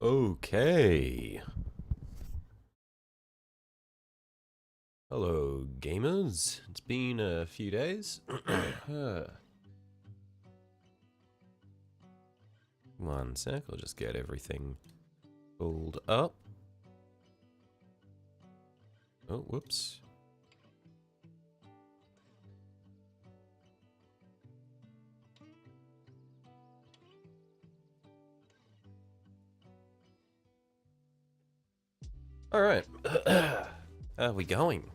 Okay. Hello, gamers. It's been a few days. One sec, I'll just get everything pulled up. Oh, whoops. Alright. How are we going?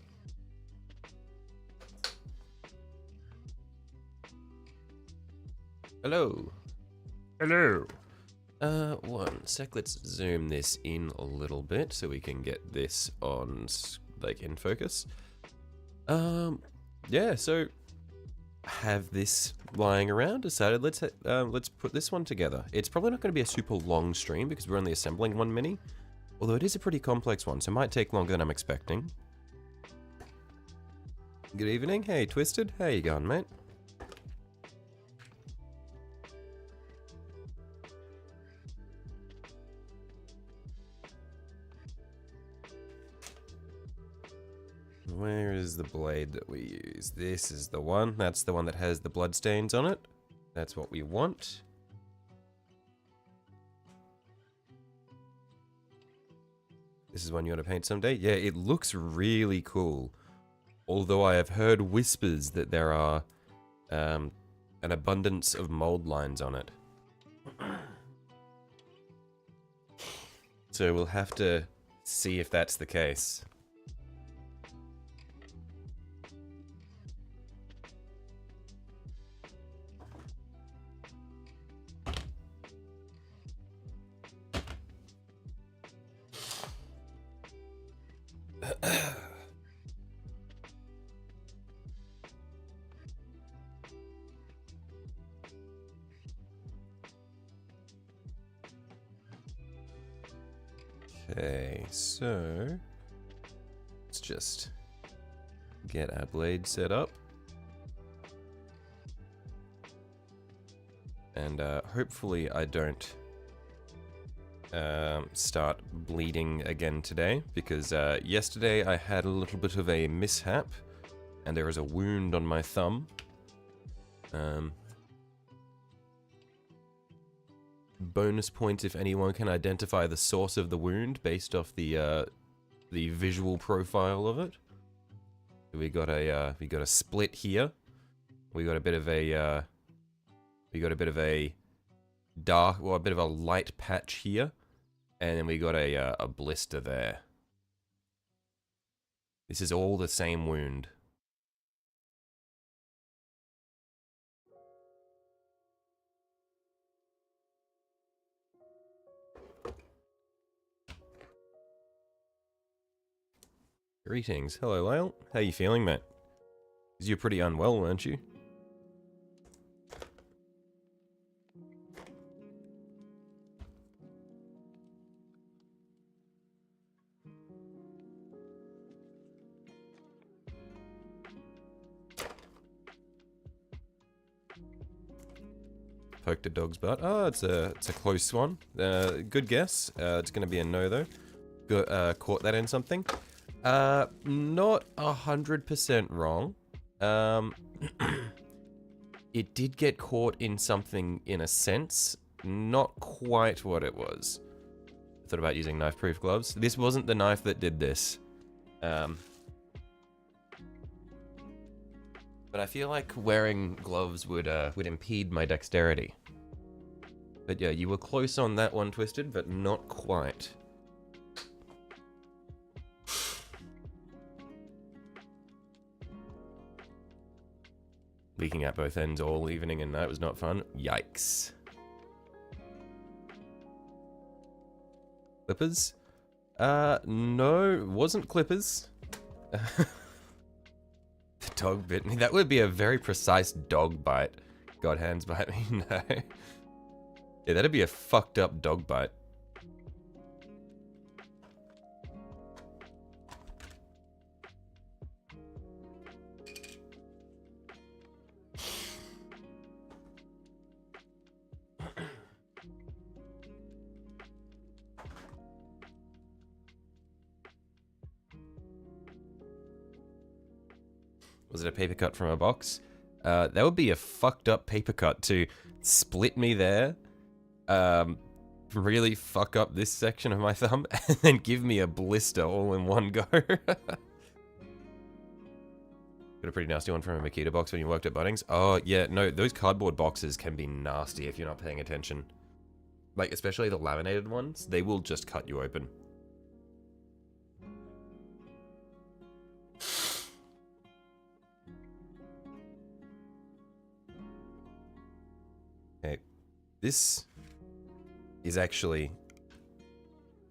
Hello. Hello. One sec, let's zoom this in a little bit so we can get this on, like, in focus. Yeah, so have this lying around, decided let's put this one together. It's probably not going to be a super long stream because we're only assembling one mini, although it is a pretty complex one, so it might take longer than I'm expecting. Good evening. Hey, Twisted. How you going, mate? Where is the blade that we use? This is the one. That's the one that has the bloodstains on it. That's what we want. This is one you want to paint someday? Yeah, it looks really cool. Although I have heard whispers that there are an abundance of mold lines on it. So we'll have to see if that's the case. Okay, so let's just get our blade set up. And hopefully I don't start bleeding again today, because yesterday I had a little bit of a mishap and there is a wound on my thumb. Bonus point if anyone can identify the source of the wound based off the visual profile of it. We got a split here. We got a bit of a dark, well, a bit of a light patch here, and then we got a blister there. This is all the same wound. Greetings. Hello, Lyle. How you feeling, mate? 'Cause you're pretty unwell, weren't you? Poked a dog's butt. Oh, it's a close one. Good guess. It's gonna be a no though. Caught that in something. Not 100% wrong. It did get caught in something in a sense. Not quite what it was. I thought about using knife-proof gloves. This wasn't the knife that did this. But I feel like wearing gloves would impede my dexterity. But yeah, you were close on that one, Twisted, but not quite. Leaking at both ends all evening and night was not fun. Yikes. Clippers? No, wasn't clippers. The dog bit me. That would be a very precise dog bite. God, hands bite me. No. Yeah, that'd be a fucked up dog bite. Was it a paper cut from a box? That would be a fucked up paper cut to split me there, really fuck up this section of my thumb, and then give me a blister all in one go. Got a pretty nasty one from a Makita box when you worked at Bunnings. Oh, yeah, no, those cardboard boxes can be nasty if you're not paying attention. Like, especially the laminated ones, they will just cut you open. Okay, this is actually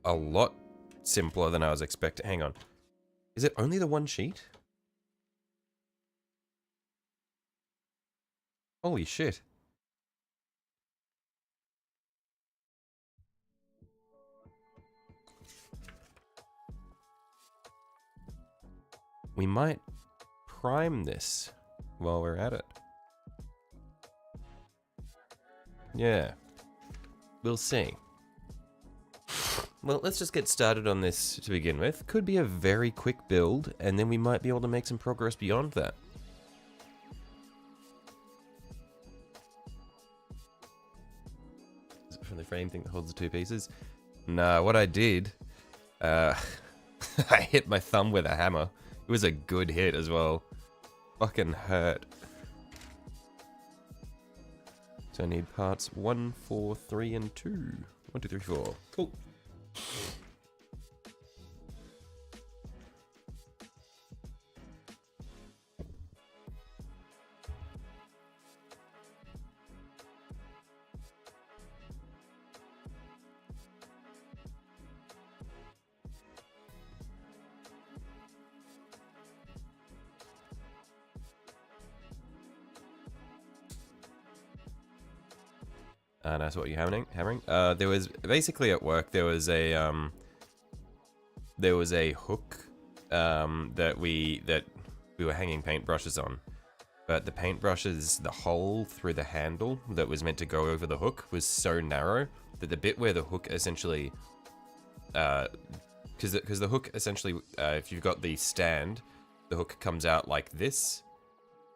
a lot simpler than I was expecting. Hang on. Is it only the one sheet? Holy shit. We might prime this while we're at it. Yeah. We'll see. Well, let's just get started on this to begin with. Could be a very quick build, and then we might be able to make some progress beyond that. Is it from the frame thing that holds the two pieces? Nah, what I did, I hit my thumb with a hammer. It was a good hit as well. Fucking hurt. So I need parts 1, 4, 3, and 2. 1, 2, 3, 4. Cool. Nice. What are you hammering? There was basically at work. There was a hook that we were hanging paintbrushes on, but the paintbrushes, the hole through the handle that was meant to go over the hook was so narrow that the bit where the hook essentially, because the hook essentially, if you've got the stand, the hook comes out like this,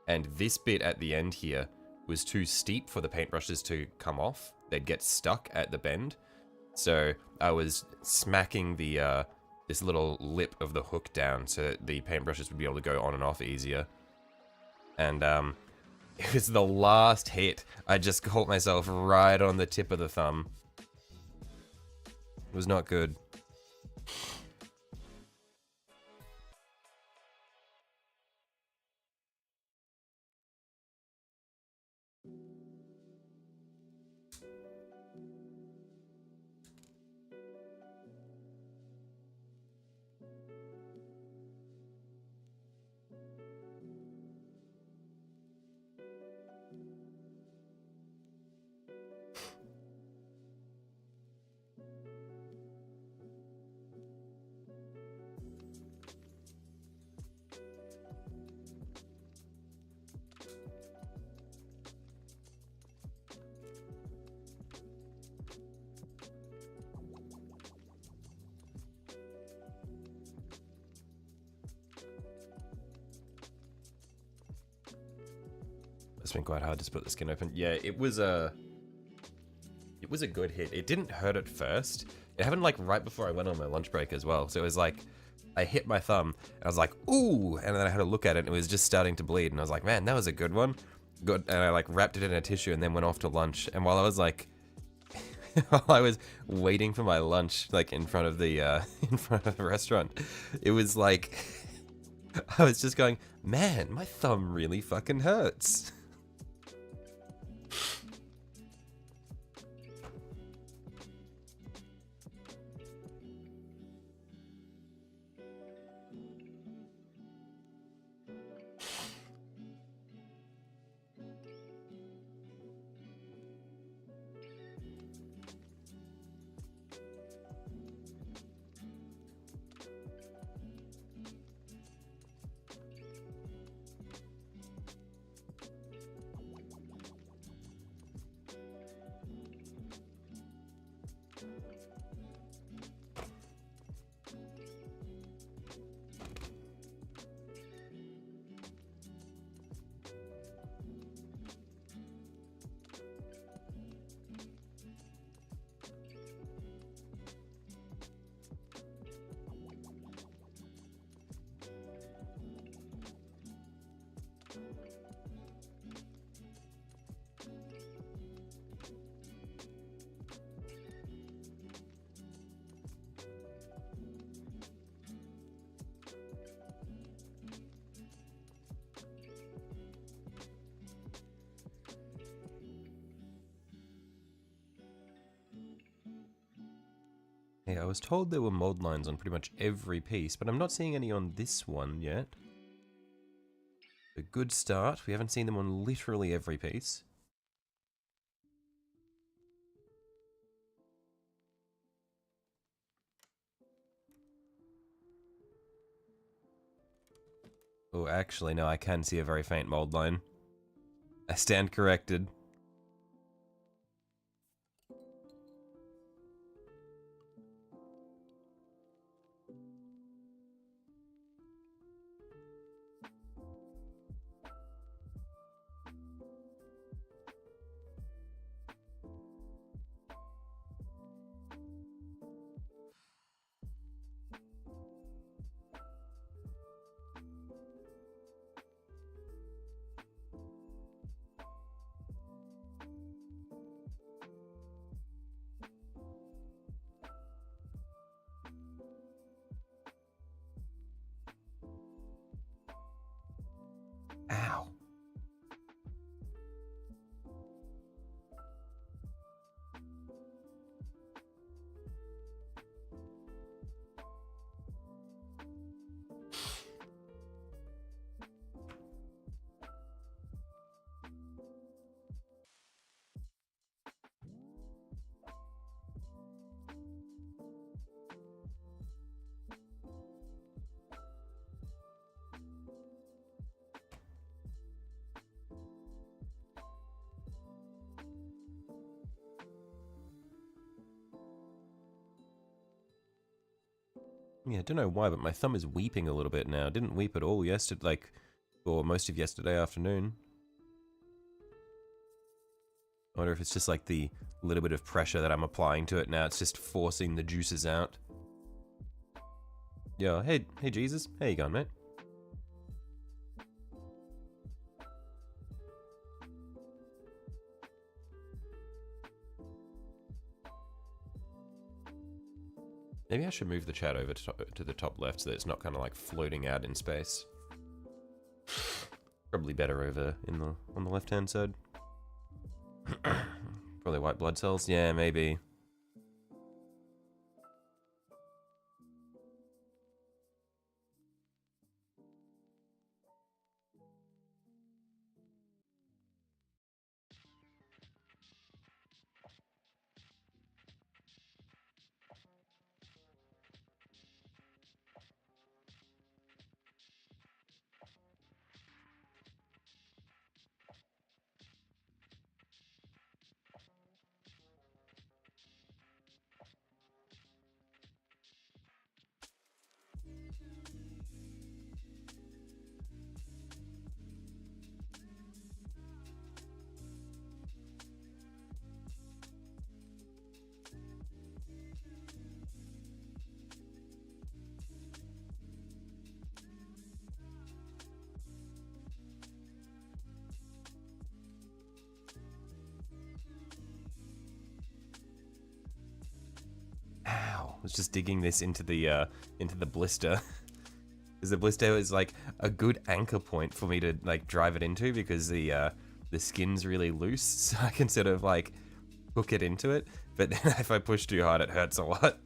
and this bit at the end here was too steep for the paintbrushes to come off. They'd get stuck at the bend. So I was smacking the this little lip of the hook down so that the paintbrushes would be able to go on and off easier. And it was the last hit. I just caught myself right on the tip of the thumb. It was not good. It's been quite hard to split the skin open. Yeah, it was a good hit. It didn't hurt at first. It happened like right before I went on my lunch break as well. So it was like, I hit my thumb, and I was like, ooh, and then I had a look at it, and it was just starting to bleed, and I was like, man, that was a good one. Good, and I like wrapped it in a tissue, and then went off to lunch. And while I was like, while I was waiting for my lunch, like in front of the restaurant, it was like, I was just going, man, my thumb really fucking hurts. Yeah, I was told there were mold lines on pretty much every piece, but I'm not seeing any on this one yet. A good start. We haven't seen them on literally every piece. Oh, actually, no, I can see a very faint mold line. I stand corrected. Ow. Yeah, I don't know why, but my thumb is weeping a little bit now. It didn't weep at all yesterday, like, or most of yesterday afternoon. I wonder if it's just like the little bit of pressure that I'm applying to it now. It's just forcing the juices out. Yeah, hey Jesus. How you going, mate? Maybe I should move the chat over to the top left so that it's not kind of like floating out in space. Probably better over on the left-hand side. Probably white blood cells. Yeah, maybe. Ow! I was just digging this into the blister. Because the blister is like a good anchor point for me to like drive it into because the skin's really loose, so I can sort of like hook it into it. But then if I push too hard, it hurts a lot.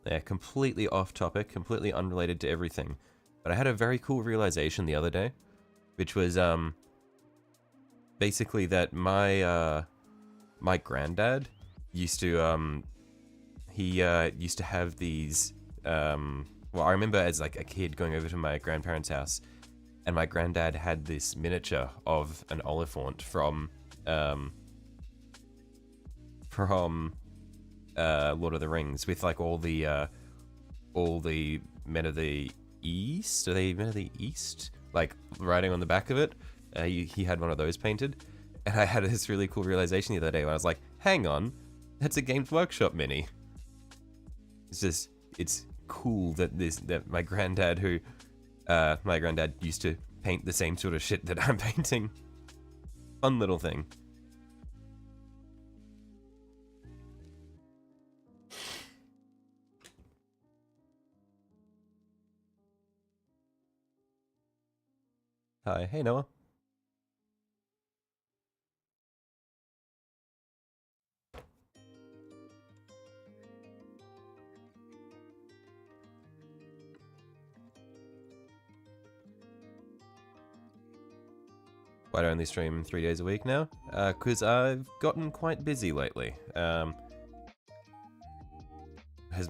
Yeah, completely off topic, completely unrelated to everything. But I had a very cool realization the other day, which was basically that my granddad used to he used to have these well, I remember as like a kid going over to my grandparents' house, and my granddad had this miniature of an Oliphaunt from Lord of the Rings with like all the men of the East. Are they men of the East? Like riding on the back of it. He had one of those painted, and I had this really cool realization the other day when I was like, "Hang on, that's a Games Workshop mini." It's cool that my granddad, who My granddad used to paint the same sort of shit that I'm painting. Fun little thing. Hi, hey Noah. Why do I only stream 3 days a week now? Because I've gotten quite busy lately. Here's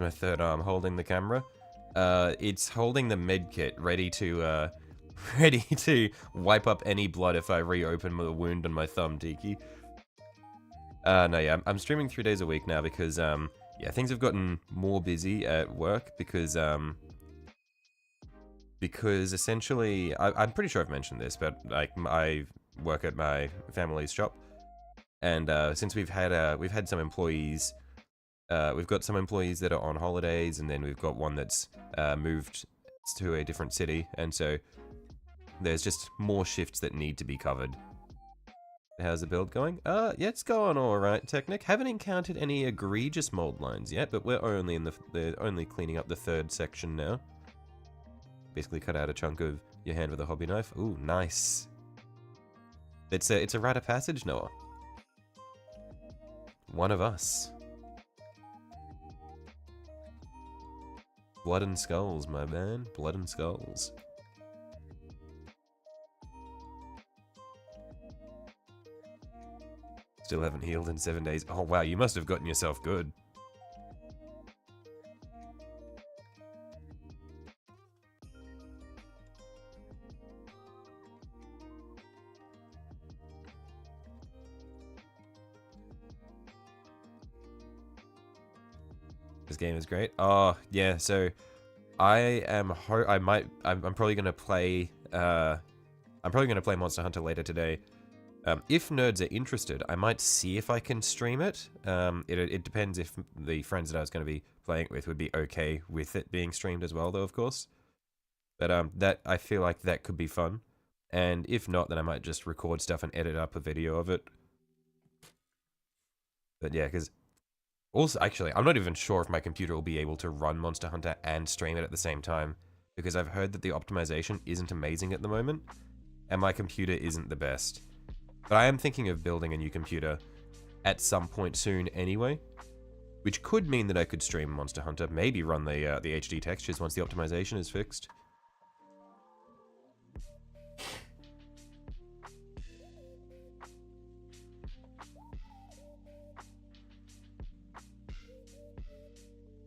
my third arm holding the camera. It's holding the med kit, ready to ready to wipe up any blood if I reopen the wound on my thumb, Tiki. No, yeah, I'm streaming 3 days a week now because, yeah, things have gotten more busy at work because essentially, I'm pretty sure I've mentioned this, but, like, I work at my family's shop, and, since we've had some employees, we've got some employees that are on holidays, and then we've got one that's, moved to a different city, and so there's just more shifts that need to be covered. How's the build going? Yeah, it's going alright, Technic. Haven't encountered any egregious mold lines yet, but we're only in they're only cleaning up the third section now. Basically cut out a chunk of your hand with a hobby knife. Ooh, nice. It's a rite of passage, Noah. One of us. Blood and skulls, my man. Blood and skulls. Still haven't healed in 7 days. Oh wow, you must have gotten yourself good. This game is great. Oh, yeah, so I'm probably gonna play Monster Hunter later today. If nerds are interested, I might see if I can stream it. It depends if the friends that I was going to be playing it with would be okay with it being streamed as well, though, of course. But that I feel like that could be fun. And if not, then I might just record stuff and edit up a video of it. But yeah, because also, actually, I'm not even sure if my computer will be able to run Monster Hunter and stream it at the same time, because I've heard that the optimization isn't amazing at the moment, and my computer isn't the best. But I am thinking of building a new computer at some point soon anyway, which could mean that I could stream Monster Hunter, maybe run the HD textures once the optimization is fixed.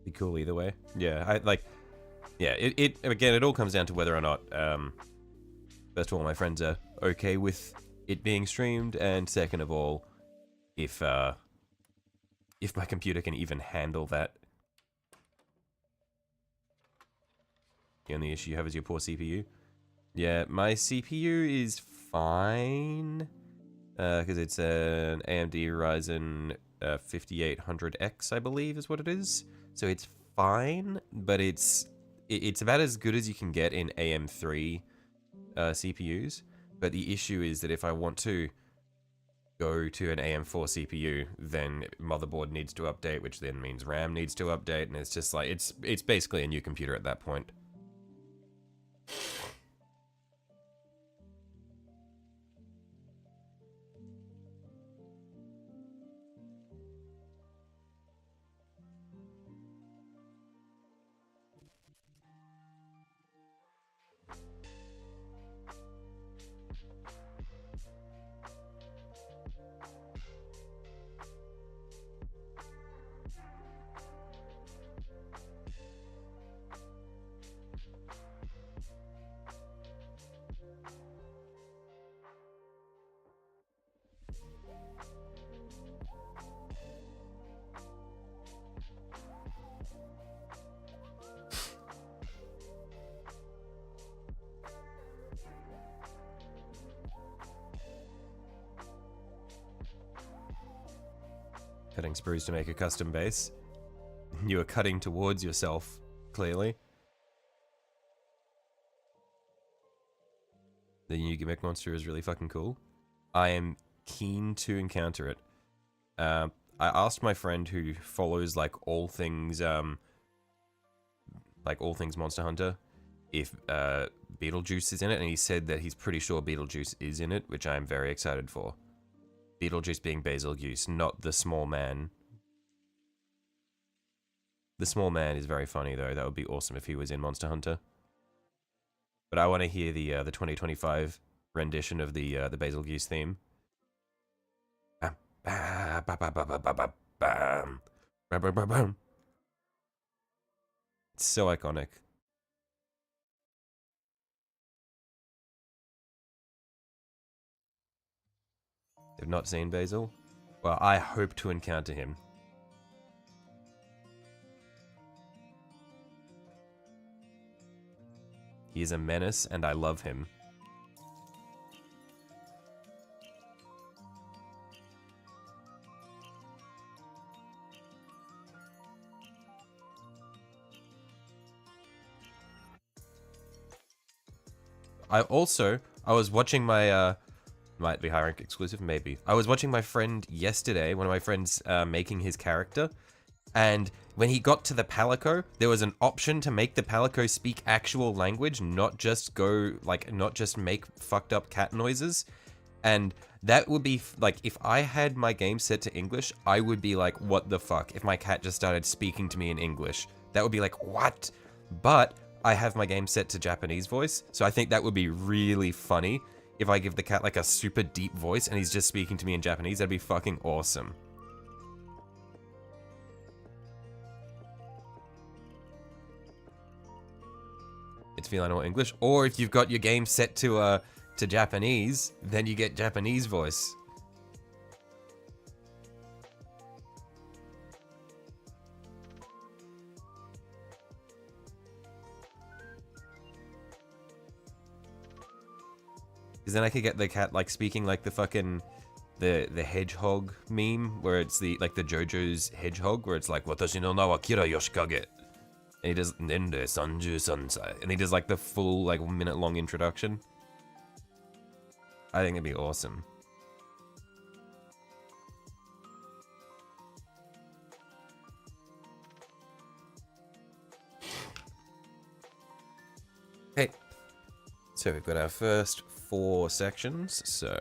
Be cool either way. Yeah, again, it all comes down to whether or not, first of all, my friends are okay with it being streamed, and second of all, if my computer can even handle that. The only issue you have is your poor CPU. Yeah, my CPU is fine, because it's an AMD Ryzen 5800X, I believe is what it is. So it's fine, but it's about as good as you can get in AM3 CPUs. But the issue is that if I want to go to an AM4 CPU, then motherboard needs to update, which then means RAM needs to update, and it's just like, it's basically a new computer at that point. Cutting sprues to make a custom base. You are cutting towards yourself, clearly. The new gimmick monster is really fucking cool. I am keen to encounter it. I asked my friend who follows like all things Monster Hunter if Beetlejuice is in it, and he said that he's pretty sure Beetlejuice is in it, which I am very excited for. Beetlejuice being Betelgeuse, not the small man. The small man is very funny though. That would be awesome if he was in Monster Hunter. But I want to hear the 2025 rendition of the Betelgeuse theme. It's so iconic. They've not seen Basil? Well, I hope to encounter him. He is a menace, and I love him. I was watching my, might be high rank exclusive, maybe. I was watching my friend yesterday, one of my friends making his character, and when he got to the Palico, there was an option to make the Palico speak actual language, not just make fucked up cat noises. And that would be, like, if I had my game set to English, I would be like, what the fuck? If my cat just started speaking to me in English, that would be like, what? But I have my game set to Japanese voice, so I think that would be really funny if I give the cat, like, a super deep voice and he's just speaking to me in Japanese. That'd be fucking awesome. It's feeling all English. Or if you've got your game set to Japanese, then you get Japanese voice. Because then I could get the cat, like, speaking like the fucking the hedgehog meme, where it's the JoJo's hedgehog, where it's like Watashi no na wa Kira Yoshikage. And he does Nende Sanju Sansai. And he does like the full like minute-long introduction. I think it'd be awesome. Okay. So we've got our first 4 sections, so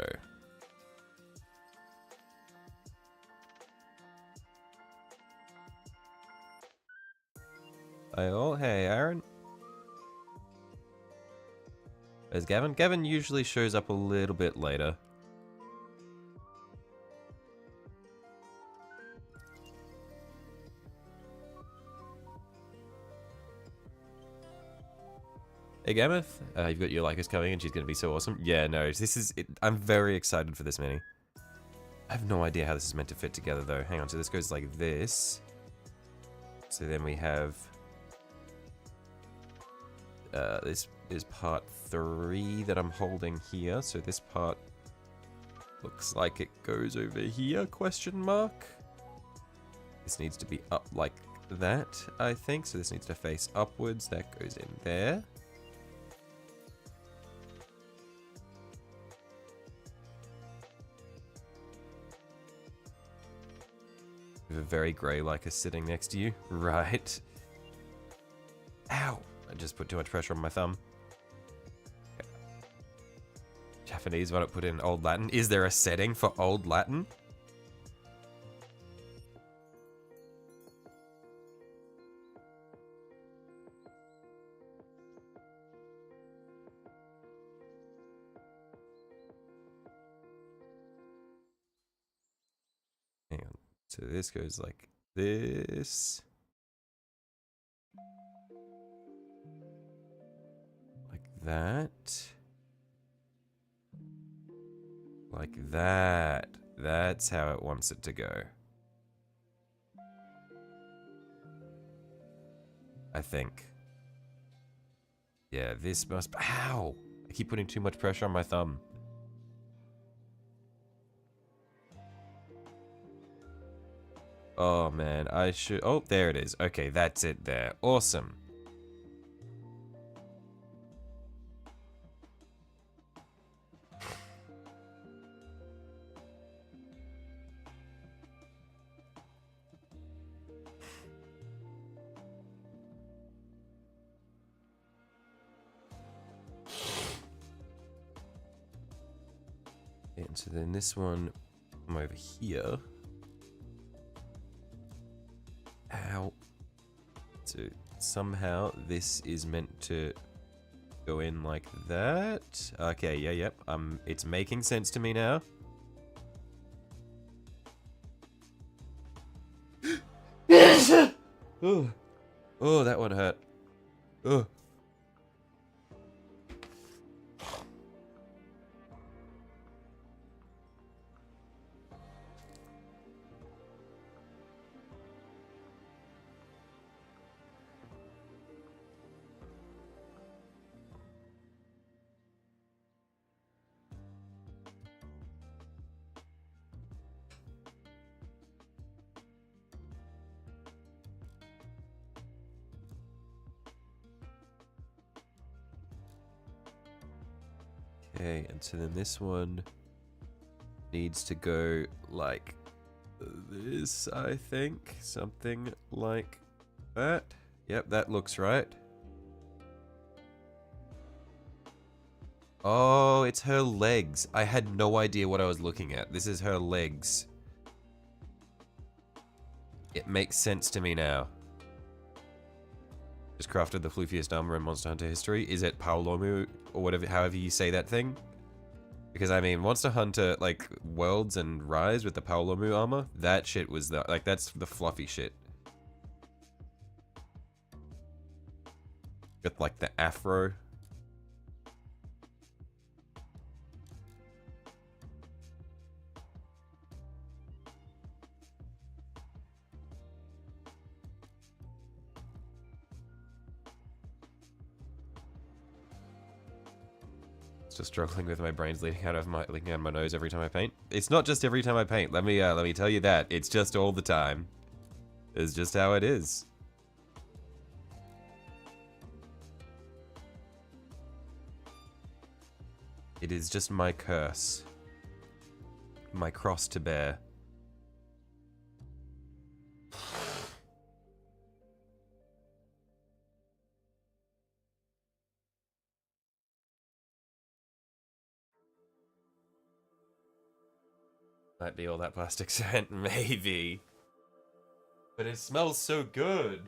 hey, Aaron. There's Gavin. Gavin usually shows up a little bit later. Hey, Gameth. You've got your Lhykis coming and she's going to be so awesome. Yeah, no, this is it. I'm very excited for this mini. I have no idea how this is meant to fit together, though. Hang on, so this goes like this. So then we have... this is part 3 that I'm holding here. So this part looks like it goes over here, question mark. This needs to be up like that, I think. So this needs to face upwards. That goes in there. We have a very grey Lhykis sitting next to you. Right. Ow! I just put too much pressure on my thumb. Okay. Japanese, why not put in Old Latin? Is there a setting for Old Latin? Hang on. So this goes like this. That. Like that. That's how it wants it to go. I think. Yeah, this must... Ow! I keep putting too much pressure on my thumb. Oh, man. I should... Oh, there it is. Okay, that's it there. Awesome. and so then this one, I'm over here. Ow. So somehow this is meant to go in like that. Okay, yeah, yep. It's making sense to me now. Oh, oh, that one hurt. Oh. Okay, and so then this one needs to go like this, I think. Something like that. Yep, that looks right. Oh, it's her legs. I had no idea what I was looking at. This is her legs. It makes sense to me now. Just crafted the floofiest armor in Monster Hunter history. Is it Paolomu or whatever, however you say that thing? Because I mean, Monster Hunter, like Worlds and Rise with the Paolomu armor, that shit was the, like, that's the fluffy shit. Got like the afro. Just struggling with my brains leaking out of my nose every time I paint. It's not just every time I paint. Let me tell you that. It's just all the time. It's just how it is. It is just my curse. My cross to bear. Might be all that plastic scent, maybe. But it smells so good.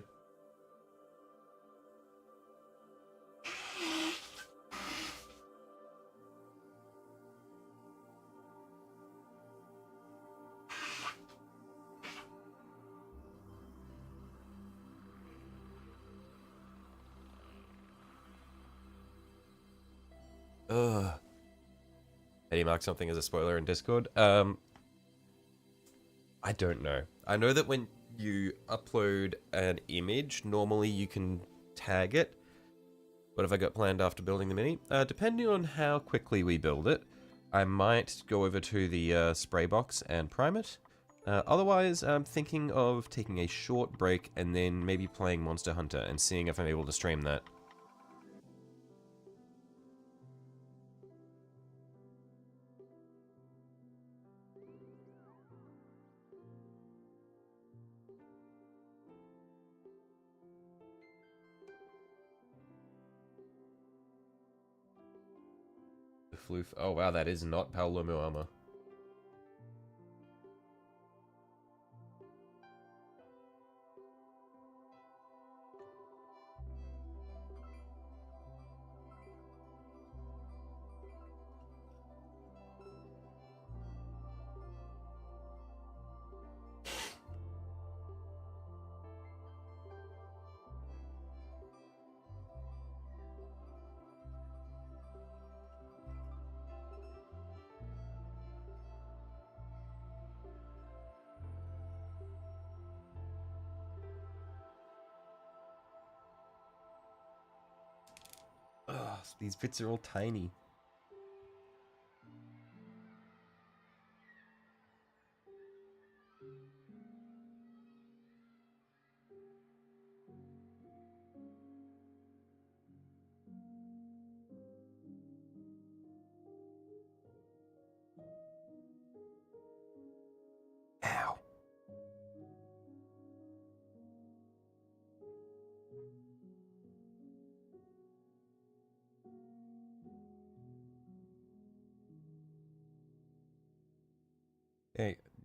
Ugh. Eddie marked something as a spoiler in Discord. I don't know. I know that when you upload an image, normally you can tag it. What have I got planned after building the mini? Depending on how quickly we build it, I might go over to the spray box and prime it. Otherwise, I'm thinking of taking a short break and then maybe playing Monster Hunter and seeing if I'm able to stream that. The floof. Oh wow, that is not Paolomu armor. Ugh, these bits are all tiny. Ow.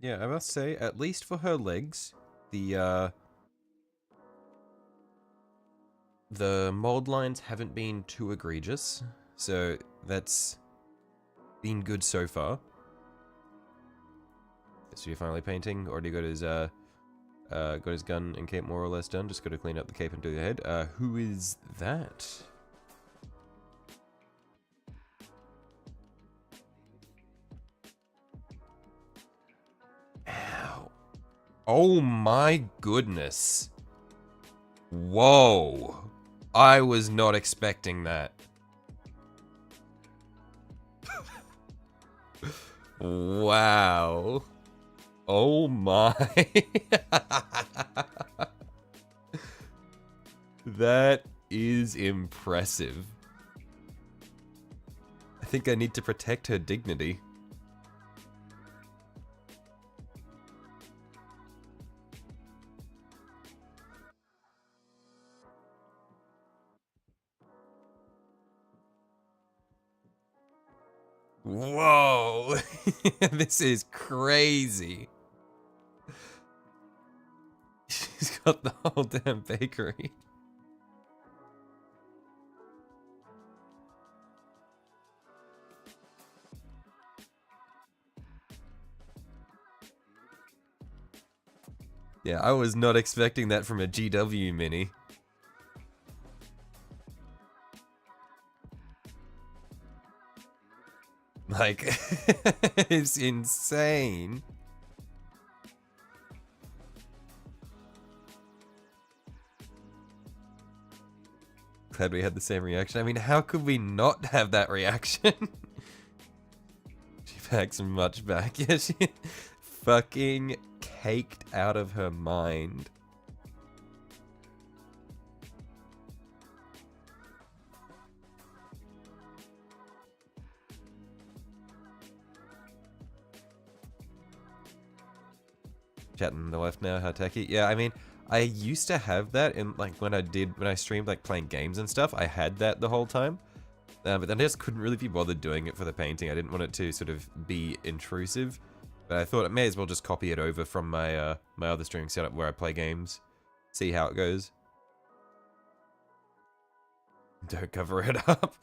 Yeah, I must say, at least for her legs, the mold lines haven't been too egregious, so that's been good so far. So you're finally painting. Already got his gun and cape more or less done. Just got to clean up the cape and do the head. Who is that? Ow. Oh my goodness. Whoa. I was not expecting that. Wow. Oh my. That is impressive. I think I need to protect her dignity. Whoa. This is crazy. She's got the whole damn bakery. Yeah, I was not expecting that from a GW mini. Like, it's insane. Glad we had the same reaction. I mean, how could we not have that reaction? She packs much back. Yeah, she fucking caked out of her mind. Chatting the left now, how techy. Yeah, I mean, I used to have that in, like, when I streamed, like, playing games and stuff, I had that the whole time. But then I just couldn't really be bothered doing it for the painting. I didn't want it to sort of be intrusive. But I thought I may as well just copy it over from my my other streaming setup where I play games. See how it goes. Don't cover it up.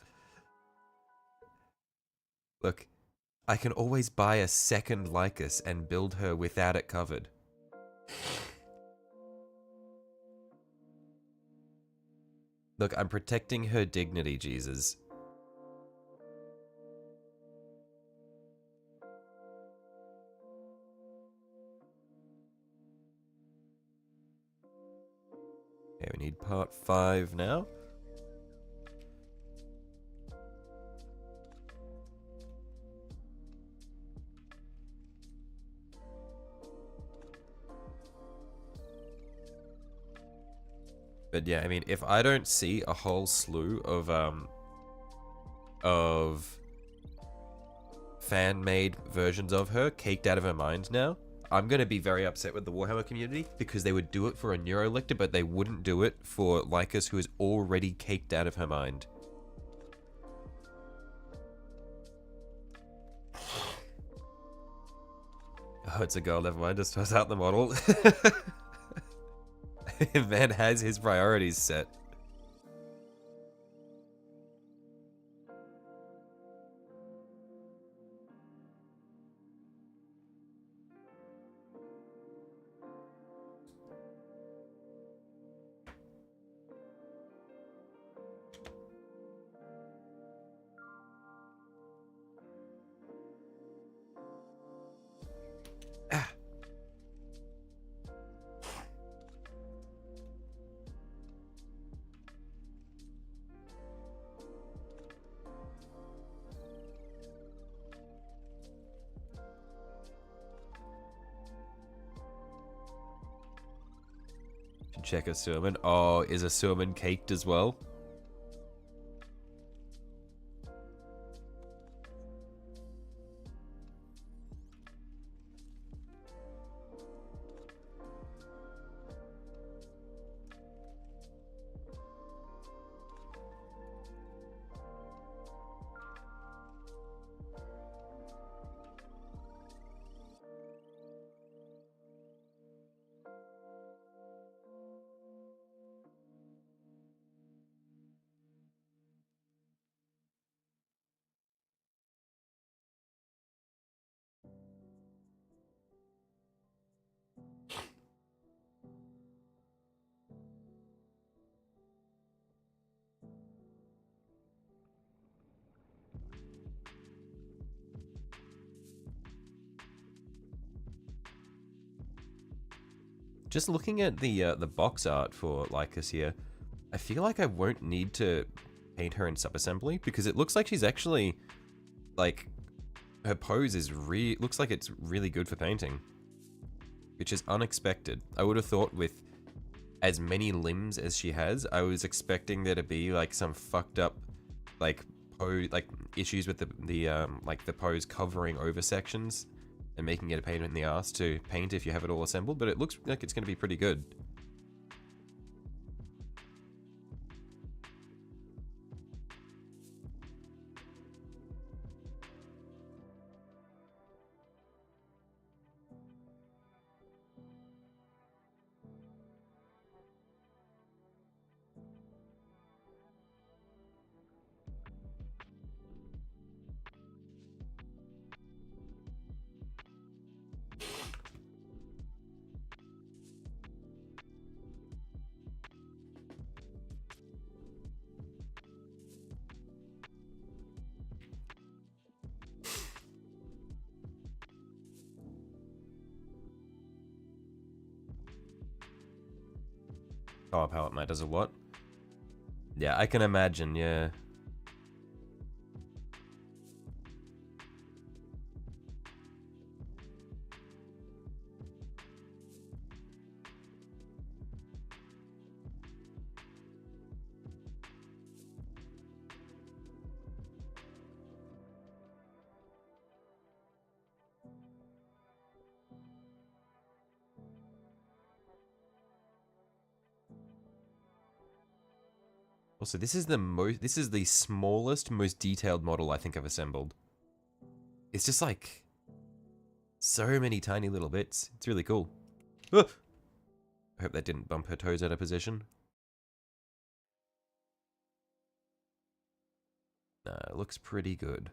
Look, I can always buy a second Lhykis and build her without it covered. Look, I'm protecting her dignity, Jesus. Okay, we need part 5 now. But yeah, I mean, if I don't see a whole slew of fan-made versions of her caked out of her mind now, I'm going to be very upset with the Warhammer community because they would do it for a Neurolector, but they wouldn't do it for Lhykis, who is already caked out of her mind. Oh, it's a girl, never mind, just toss out the model. Man has his priorities set. Check a sermon. Oh, is a sermon caked as well? Just looking at the box art for Lhykis here, I feel like I won't need to paint her in subassembly because it looks like she's actually, like, her pose is looks like it's really good for painting, which is unexpected. I would have thought with as many limbs as she has, I was expecting there to be like some fucked up, like pose, like issues with the pose covering over sections and making it a pain in the ass to paint if you have it all assembled. But it looks like it's going to be pretty good. Power palette matters a lot. Yeah, I can imagine, yeah. Also, this is the smallest, most detailed model I think I've assembled. It's just like so many tiny little bits. It's really cool. Ah! I hope that didn't bump her toes out of position. Nah, it looks pretty good.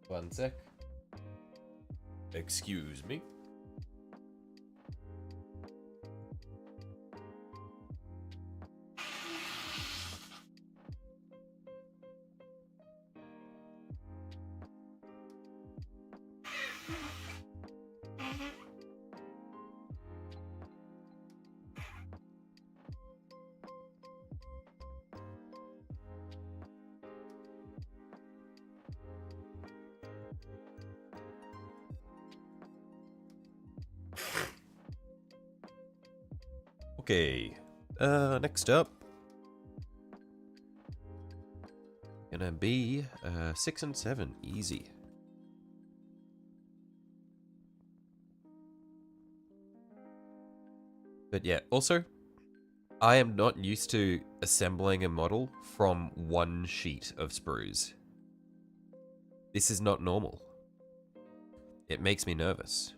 One sec. Excuse me. Okay, next up, gonna be 6 and 7, easy. But yeah, also, I am not used to assembling a model from one sheet of sprues. This is not normal. It makes me nervous.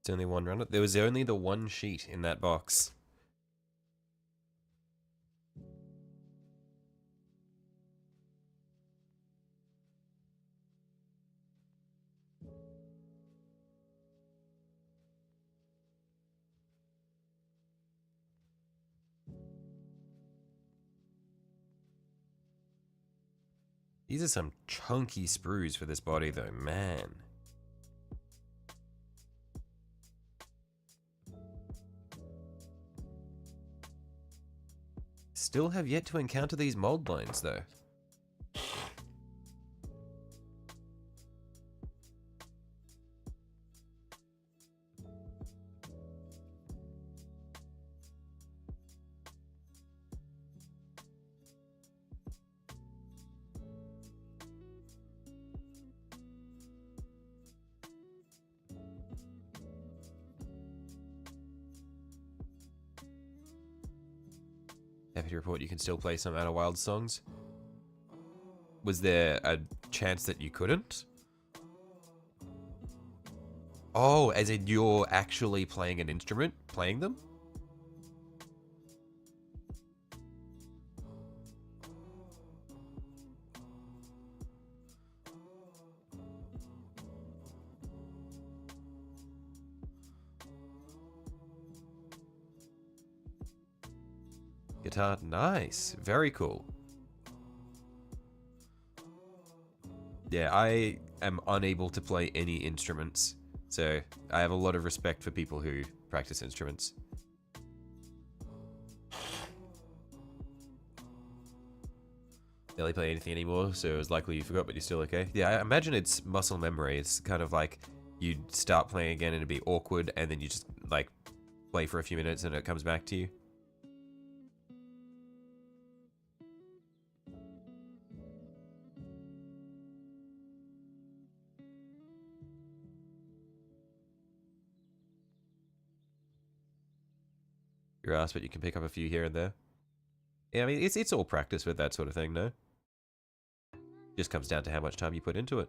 It's only one run. There was only the one sheet in that box. These are some chunky sprues for this body though, man. Still have yet to encounter these mold lines though. Happy to report you can still play some Outer Wilds songs. Was there a chance that you couldn't? Oh, as in you're actually playing an instrument? Playing them? Guitar, nice. Very cool. Yeah, I am unable to play any instruments, so I have a lot of respect for people who practice instruments. Barely play anything anymore, so it was likely you forgot, but you're still okay. Yeah, I imagine it's muscle memory. It's kind of like you'd start playing again and it'd be awkward, and then you just, like, play for a few minutes and it comes back to you. Your ass, but you can pick up a few here and there. Yeah, I mean, it's all practice with that sort of thing, no? Just comes down to how much time you put into it.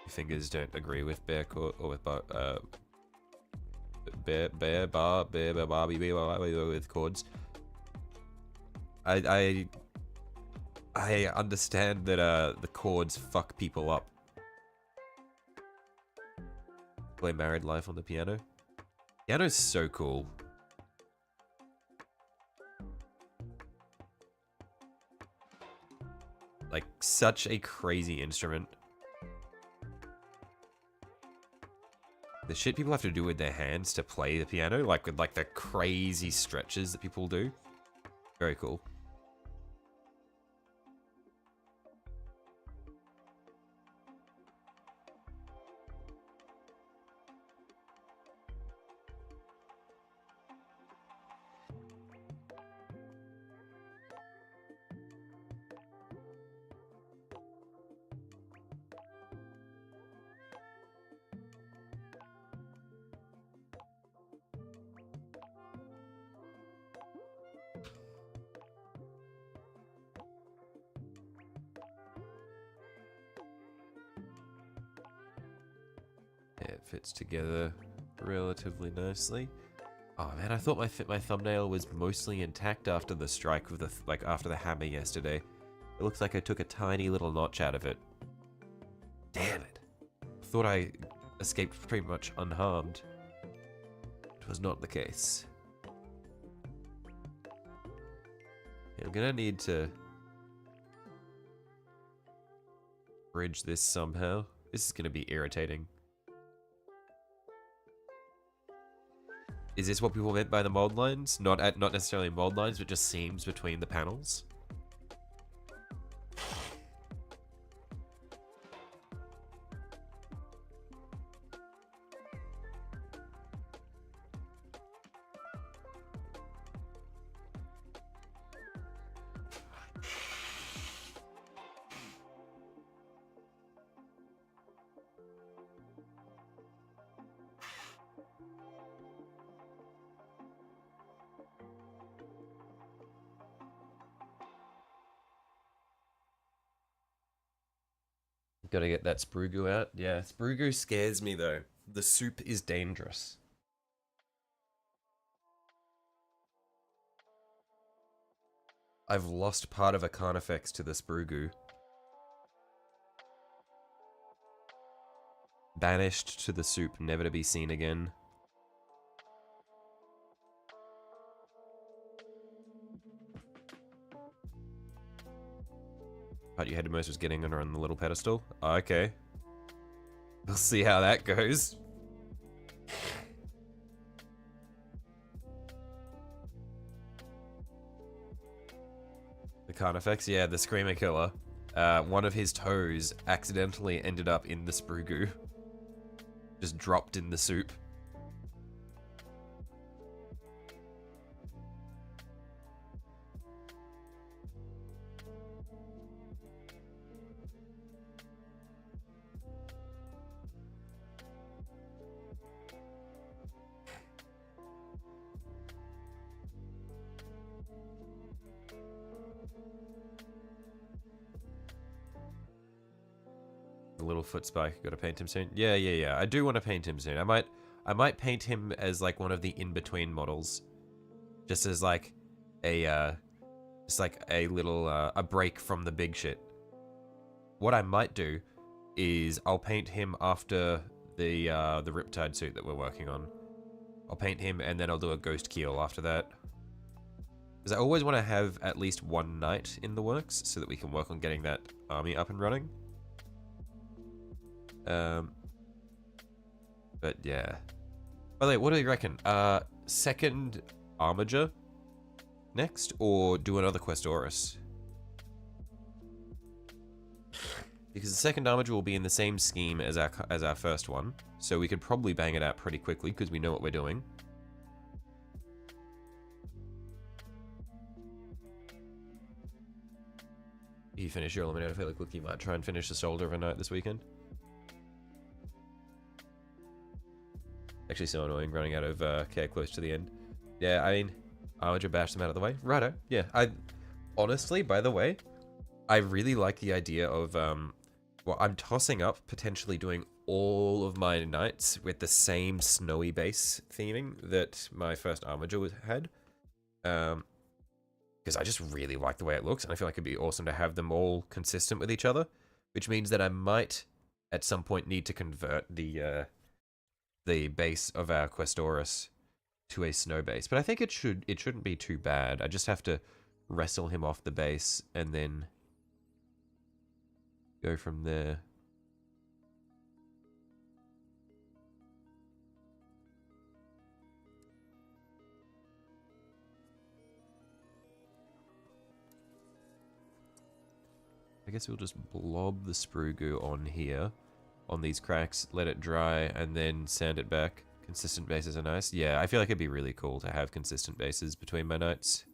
Fingers don't agree with bear or with with chords. I understand that the chords fuck people up. Play Married Life on the piano. Piano's so cool. Like, such a crazy instrument. The shit people have to do with their hands to play the piano, like with like the crazy stretches that people do. Very cool. It fits together relatively nicely. Oh man, I thought my thumbnail was mostly intact after the strike with the after the hammer yesterday. It looks like I took a tiny little notch out of it. Damn it! Thought I escaped pretty much unharmed. It was not the case. I'm gonna need to bridge this somehow. This is gonna be irritating. Is this what people meant by the mold lines? Not necessarily mold lines, but just seams between the panels? Gotta get that sprue goo out. Yeah, sprue goo scares me though. The soup is dangerous. I've lost part of a Carnifex to the sprue goo. Banished to the soup, never to be seen again. Part you hated most was getting her on the little pedestal. Okay. We'll see how that goes. The Carnifex, yeah, the Screamer Killer. One of his toes accidentally ended up in the sprue goo. Just dropped in the soup. The little foot spike. Gotta paint him soon. Yeah. I do want to paint him soon. I might paint him as like one of the in-between models. Just as like a just like a little a break from the big shit. What I might do is I'll paint him after the Riptide suit that we're working on. I'll paint him and then I'll do a Ghost Keel after that. Because I always want to have at least one knight in the works so that we can work on getting that army up and running. But yeah. By the way, what do you reckon? Second Armiger next, or do another Questoris? Because the second Armiger will be in the same scheme as our first one, so we could probably bang it out pretty quickly because we know what we're doing. You finish your Eliminator. I feel like you might try and finish the Shoulder of a Knight this weekend. Actually so annoying running out of care close to the end. Yeah, I mean, Armiger bashed them out of the way. Righto. Yeah, I honestly, by the way, I really like the idea of well, I'm tossing up potentially doing all of my knights with the same snowy base theming that my first Armiger had. Because I just really like the way it looks, and I feel like it'd be awesome to have them all consistent with each other, which means that I might at some point need to convert the base of our Questoris to a snow base. But I think it shouldn't be too bad. I just have to wrestle him off the base and then go from there. I guess we'll just blob the sprue goo on here, on these cracks, let it dry, and then sand it back. Consistent bases are nice. Yeah, I feel like it'd be really cool to have consistent bases between my knights.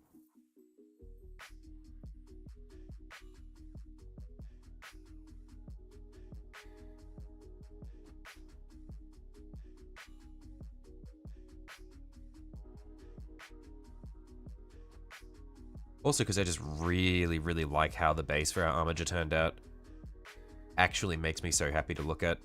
Also, because I just really, really like how the base for our Armiger turned out. Actually makes me so happy to look at.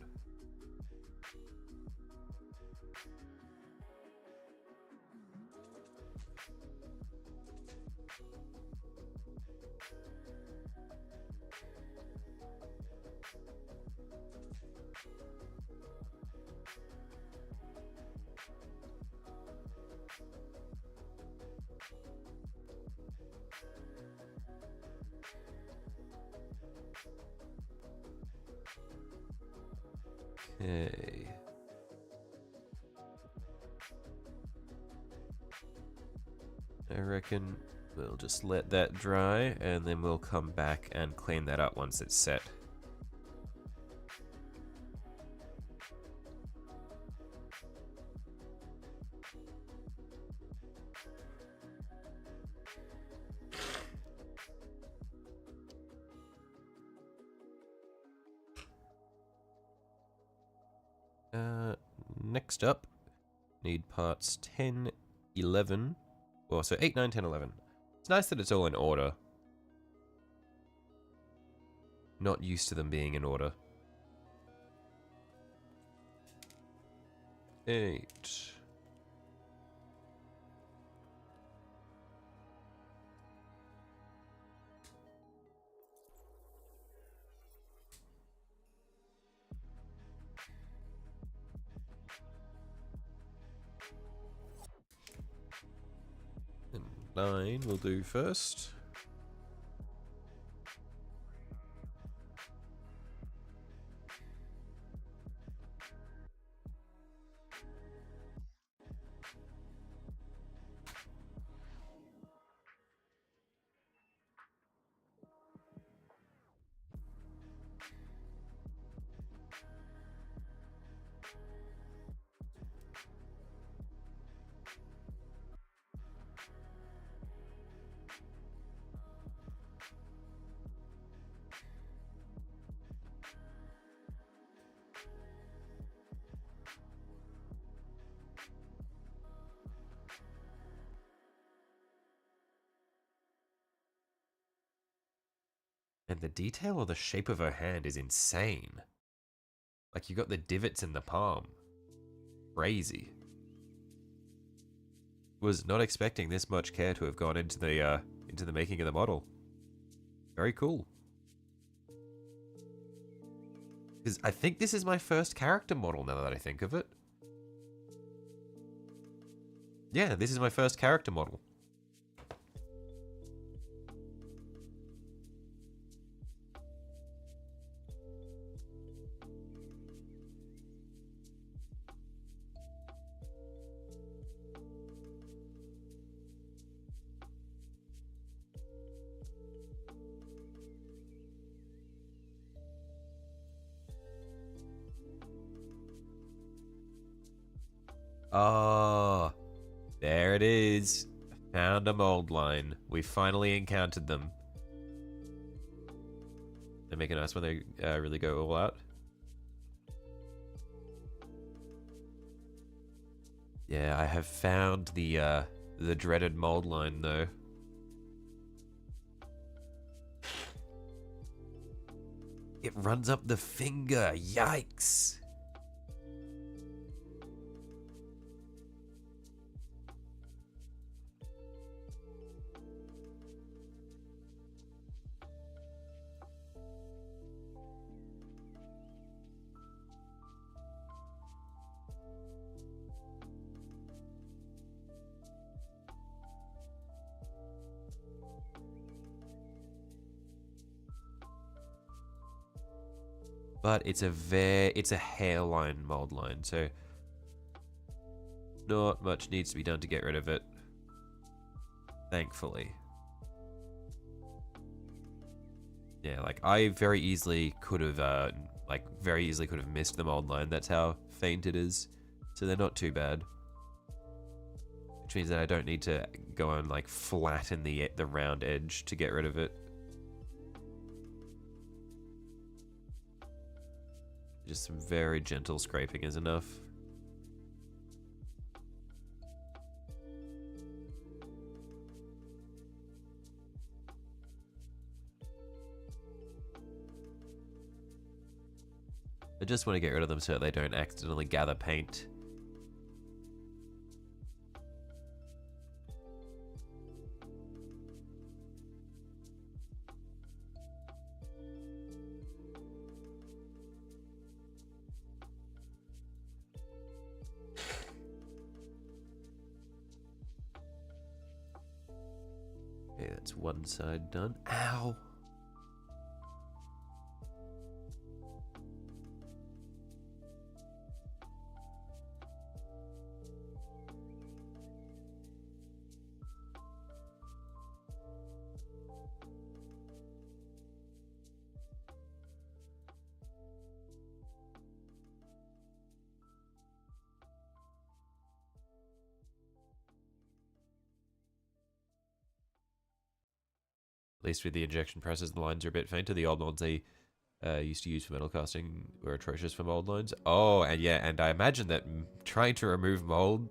Okay. I reckon we'll just let that dry, and then we'll come back and clean that up once it's set. Next up, need parts 10, 11, well, so 8, 9, 10, 11. It's nice that it's all in order. Not used to them being in order. 8. And 9 we'll do first. And the detail of the shape of her hand is insane. Like, you got the divots in the palm. Crazy. Was not expecting this much care to have gone into the making of the model. Very cool. Because I think this is my first character model now that I think of it. Yeah, this is my first character model. Oh, there it is. Found a mold line. We finally encountered them. They make it nice when they really go all out. Yeah, I have found the dreaded mold line though. It runs up the finger. Yikes. But it's a hairline mold line, so not much needs to be done to get rid of it. Thankfully. Yeah, like I very easily could have missed the mold line. That's how faint it is. So they're not too bad. Which means that I don't need to go and like flatten the round edge to get rid of it. Just some very gentle scraping is enough. I just want to get rid of them so they don't accidentally gather paint. Okay, that's one side done. Ow! At least with the injection presses, the lines are a bit fainter. The old molds they used to use for metal casting were atrocious for mold lines. Oh, and yeah, and I imagine that trying to remove mold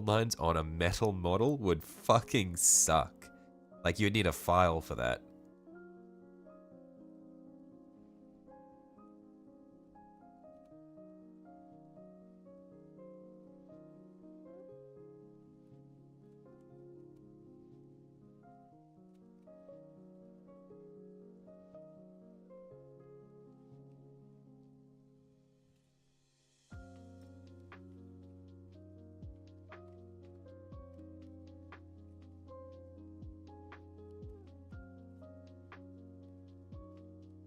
lines on a metal model would fucking suck. Like, you'd need a file for that.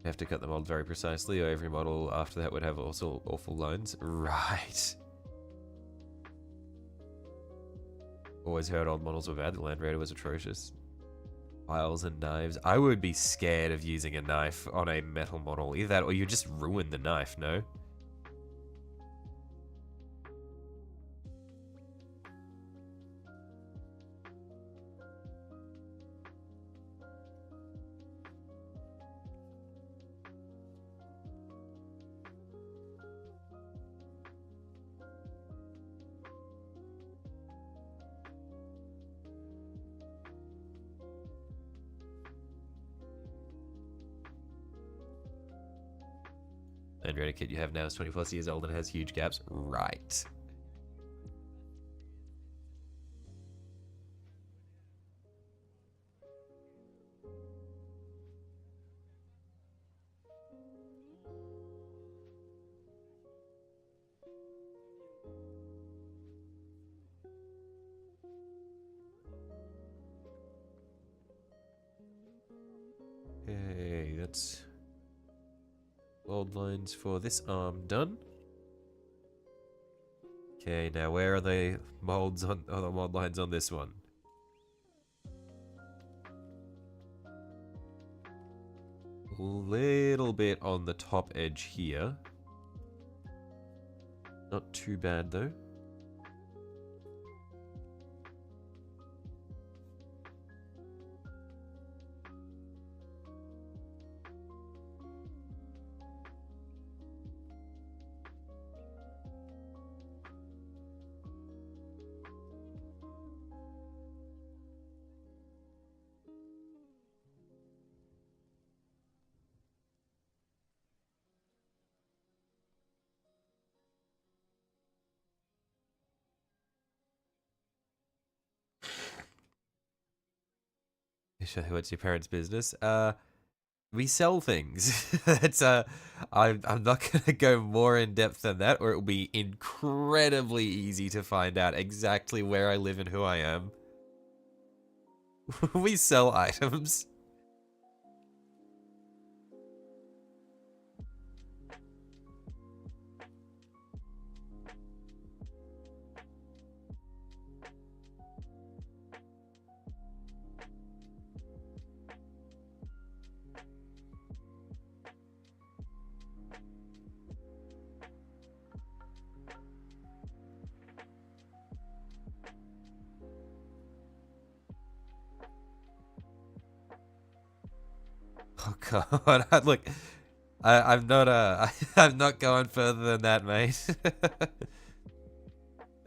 You have to cut the mold very precisely, or every model after that would have also awful lines. Right. Always heard old models were bad. The Land Raider was atrocious. Files and knives. I would be scared of using a knife on a metal model. Either that or you just ruin the knife, no? Andrea kid you have now is 20 plus years old and has huge gaps. Right. Okay, that's mold lines for this arm done. Okay, now where are the molds on the mold lines on this one? A little bit on the top edge here. Not too bad though. What's your parents' business? We sell things. That's I'm not gonna go more in depth than that, or it will be incredibly easy to find out exactly where I live and who I am. We sell items. Oh god, look, I'm not I'm not going further than that, mate.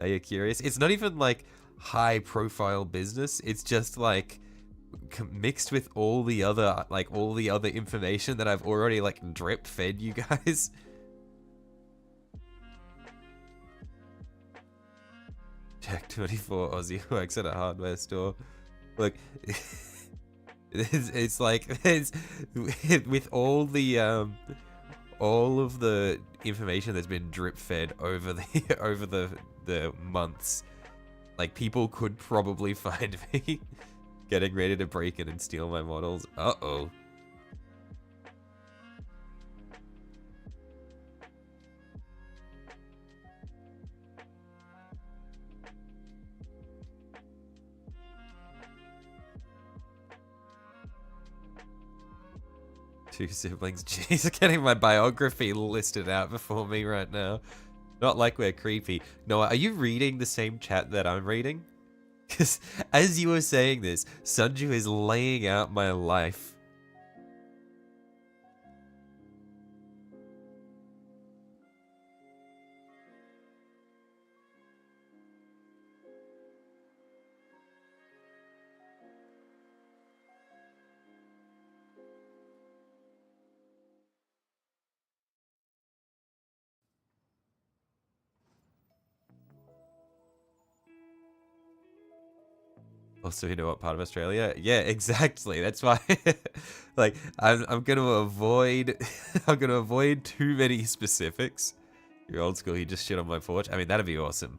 Are you curious? It's not even like high profile business. It's just like mixed with all the other information that I've already like drip fed you guys. Jack 24 Aussie works at a hardware store. Look, it's like it's with all of the information that's been drip fed over the months. Like, people could probably find me getting ready to break in and steal my models. Uh-oh. Two siblings. Jeez, getting my biography listed out before me right now. Not like we're creepy. Noah, are you reading the same chat that I'm reading? Because as you were saying this, Sanju is laying out my life. Also, you know what part of Australia? Yeah, exactly. That's why, like, I'm gonna avoid, I'm gonna avoid too many specifics. You're old school. You just shit on my porch. I mean, that'd be awesome.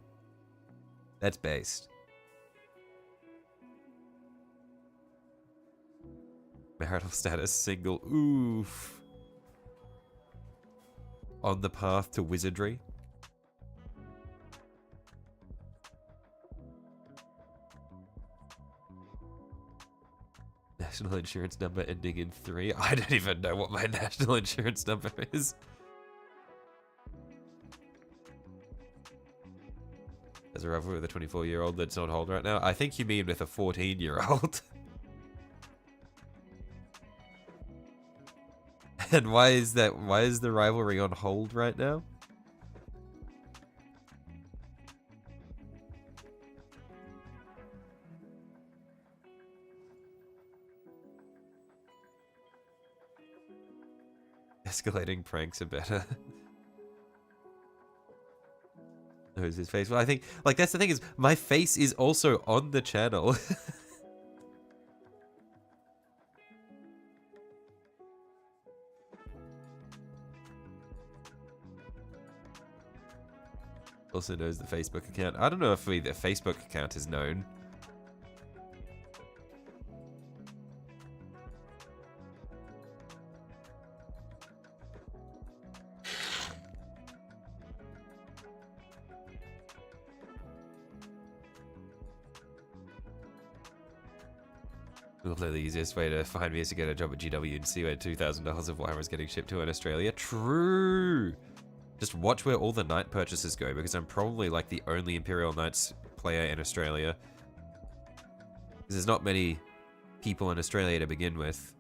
That's based. Marital status single. Oof. On the path to wizardry. National insurance number ending in 3. I don't even know what my national insurance number is. As a rival with a 24-year-old that's on hold right now. I think you mean with a 14-year-old. And why is that? Why is the rivalry on hold right now? escalating pranks are better. Who's his face? Well, I think, like, that's the thing is, my face is also on the channel. Also knows the Facebook account. I don't know if the Facebook account is known. Although the easiest way to find me is to get a job at GW and see where $2,000 of Warhammer is getting shipped to in Australia. True! Just watch where all the Knight purchases go, because I'm probably like the only Imperial Knights player in Australia. Because there's not many people in Australia to begin with.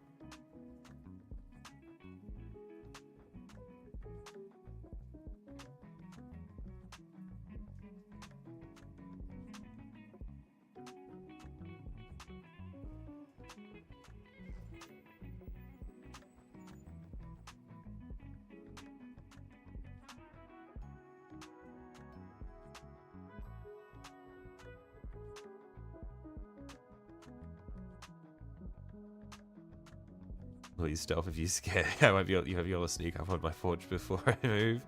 Please stop if you're scared. I might be able to sneak up on my forge before I move.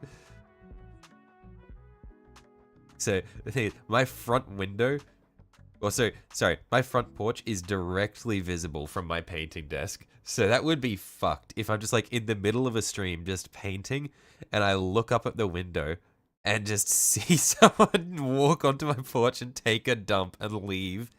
So, the thing is, my front window... sorry, my front porch is directly visible from my painting desk. So that would be fucked if I'm just like in the middle of a stream just painting and I look up at the window and just see someone walk onto my porch and take a dump and leave.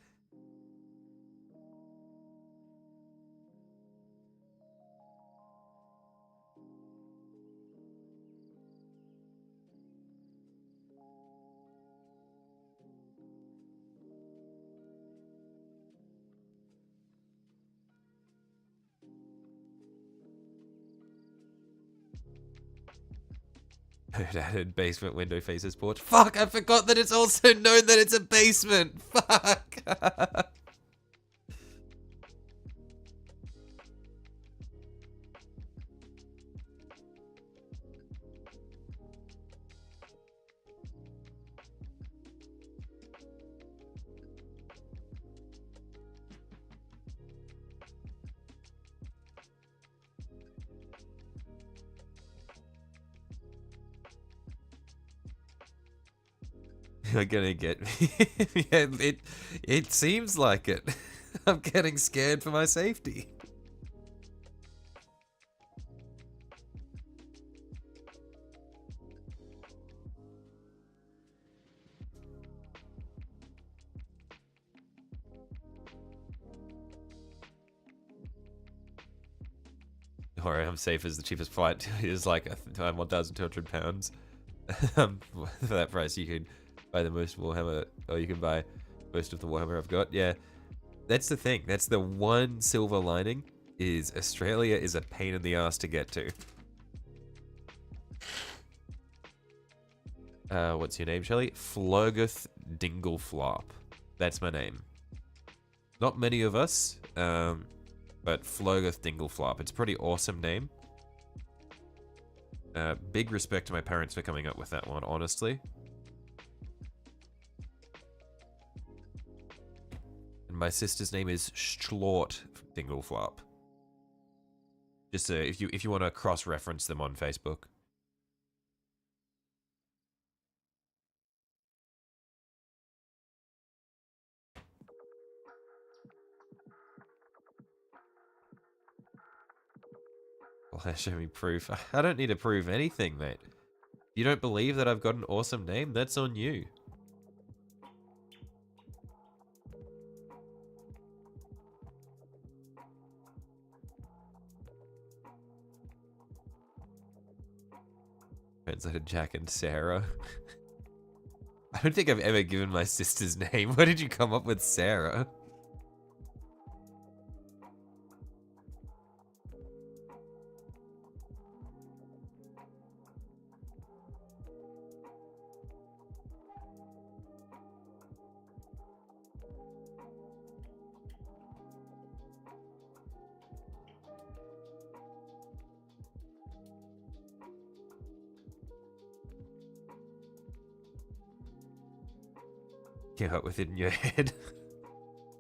Added basement window faces porch. Fuck, I forgot that it's also known that it's a basement. Fuck. You're gonna get me. Yeah, it seems like it. I'm getting scared for my safety. Alright, I'm safe as the cheapest flight is like 1,200 pounds. For that price, you can buy the most Warhammer, or you can buy most of the Warhammer I've got. Yeah, that's the thing. That's the one silver lining, is Australia is a pain in the ass to get to. What's your name, Shelley? Flogeth Dingleflop. That's my name. Not many of us, but Flogeth Dingleflop. It's a pretty awesome name. Big respect to my parents for coming up with that one, honestly. And my sister's name is Schlort Dingleflop. Just if you want to cross-reference them on Facebook. Well, show me proof. I don't need to prove anything, mate. You don't believe that I've got an awesome name? That's on you. Translated Jack and Sarah. I don't think I've ever given my sister's name. Where did you come up with Sarah? came up with it in your head.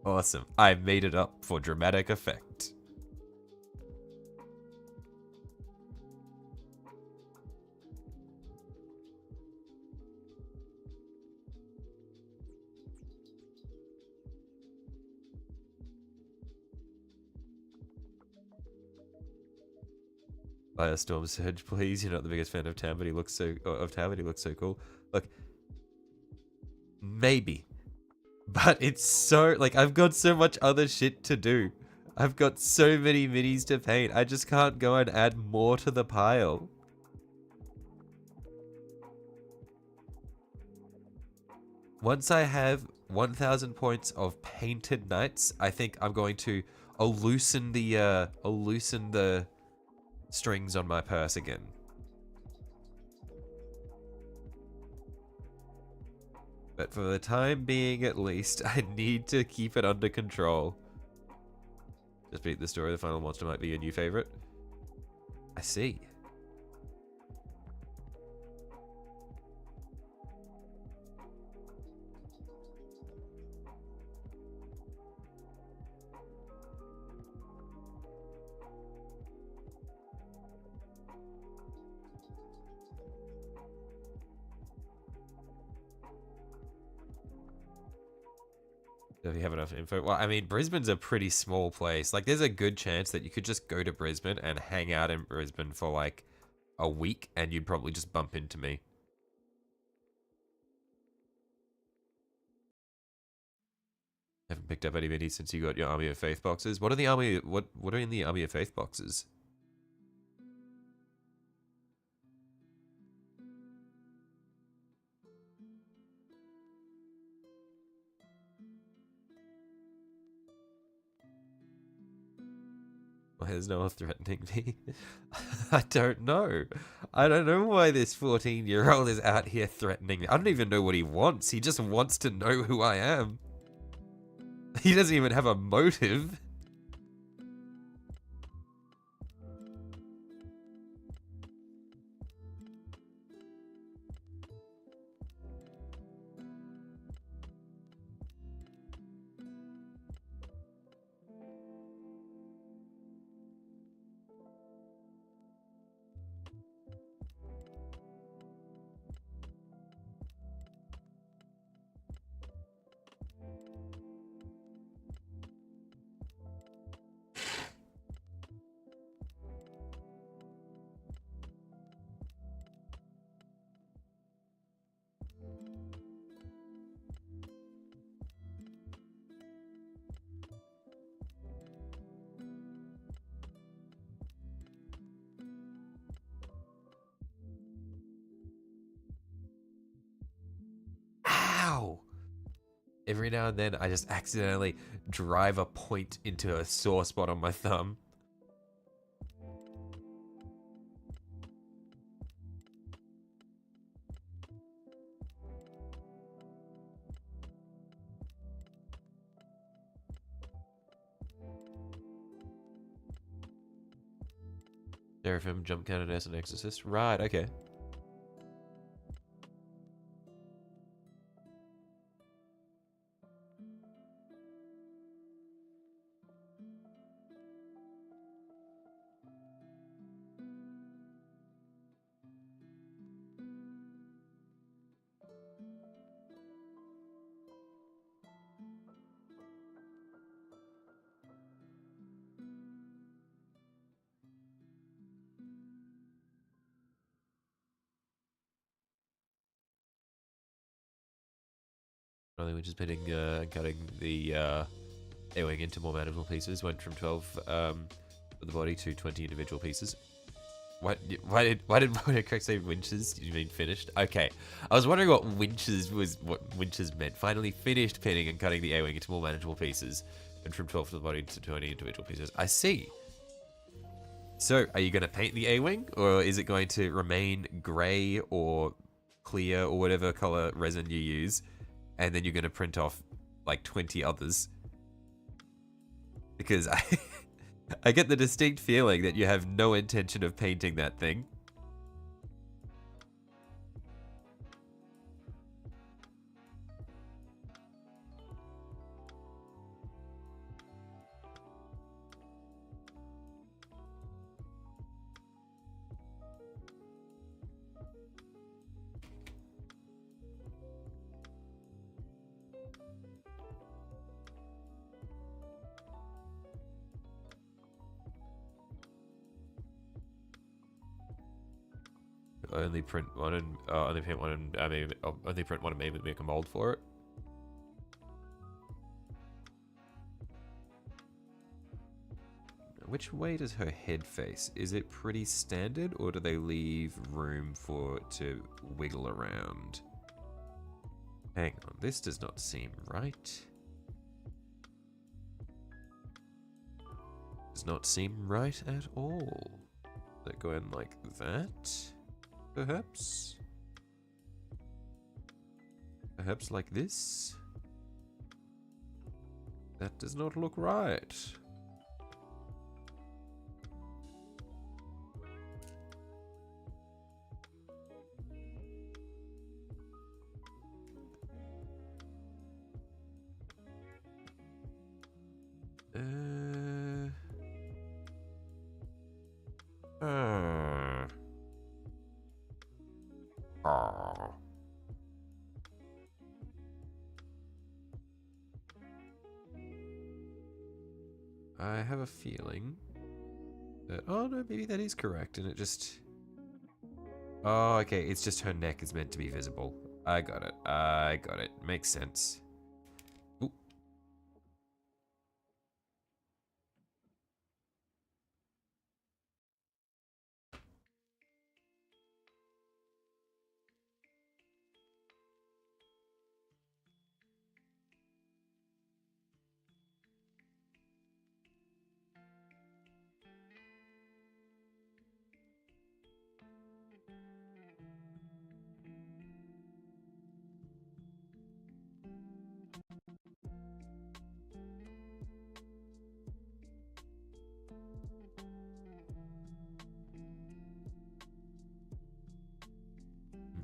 Awesome. I made it up for dramatic effect. Firestorm Surge, please. You're not the biggest fan of Tam, but he looks so cool. Look, maybe, but it's so like I've got so much other shit to do. I've got so many minis to paint. I just can't go and add more to the pile. Once I have 1,000 points of painted knights, I think I'm going to loosen the strings on my purse again. But for the time being, at least, I need to keep it under control. Just beat the story. The final monster might be a new favorite. I see. If you have enough info. Well, I mean, Brisbane's a pretty small place. Like, there's a good chance that you could just go to Brisbane and hang out in Brisbane for, like, a week, and you'd probably just bump into me. Haven't picked up any minis since you got your Army of Faith boxes. What are the Army... What are in the Army of Faith boxes? Why is no one threatening me? I don't know. I don't know why this 14-year-old is out here threatening me. I don't even know what he wants. He just wants to know who I am. He doesn't even have a motive. Ow! Every now and then, I just accidentally drive a point into a sore spot on my thumb. Seraphim, Jump Cannon, as an Exorcist. Right, okay. Which is pitting, cutting the A-wing into more manageable pieces. Went from 12 for the body to 20 individual pieces. Why did Craig say winches? Did you mean finished? Okay, I was wondering what winches meant. Finally finished pinning and cutting the A-wing into more manageable pieces. Went from 12 for the body to 20 individual pieces. I see. So, are you going to paint the A-wing, or is it going to remain grey or clear or whatever color resin you use? And then you're going to print off like 20 others. Because I get the distinct feeling that you have no intention of painting that thing. Only print one and only print one and only print one and maybe make a mold for it. Which way does her head face? Is it pretty standard, or do they leave room for it to wiggle around? Hang on, this does not seem right. Does not seem right at all. Does it go in like that? Perhaps? Perhaps like this? That does not look right. I have a feeling that, oh no, maybe that is correct, and it just, oh, okay, it's just her neck is meant to be visible. I got it. I got it. Makes sense. Ooh.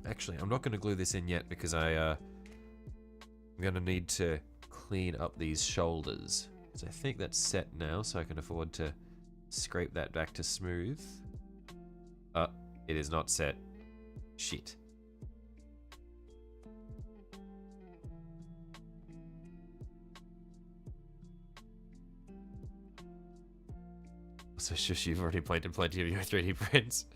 Actually, I'm not going to glue this in yet because I'm going to need to clean up these shoulders. So I think that's set now, so I can afford to scrape that back to smooth. It is not set. Shit. So shush, you've already planted plenty of your 3D prints.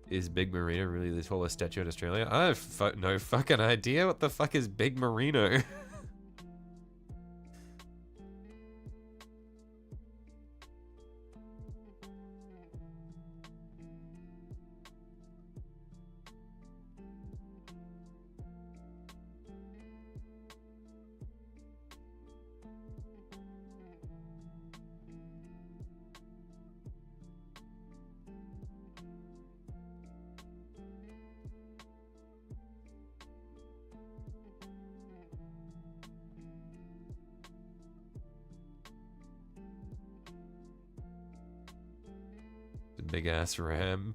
Is Big Merino really the tallest statue in Australia? I have no fucking idea. What the fuck is Big Merino? Big ass ram.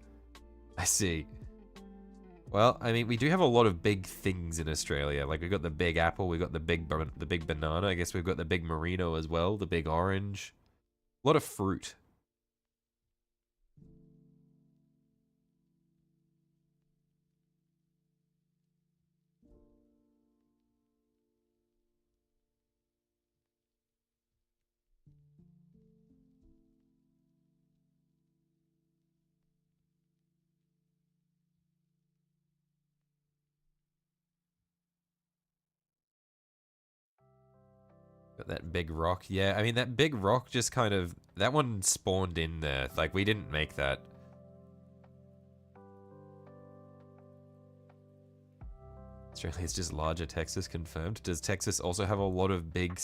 I see. Well, I mean, we do have a lot of big things in Australia. Like, we've got the big apple, we've got the big banana. I guess we've got the big merino as well, the big orange. A lot of fruit. Got that big rock. Yeah, I mean, that big rock just kind of... That one spawned in there. Like, we didn't make that. Australia's just larger. Texas confirmed. Does Texas also have a lot of big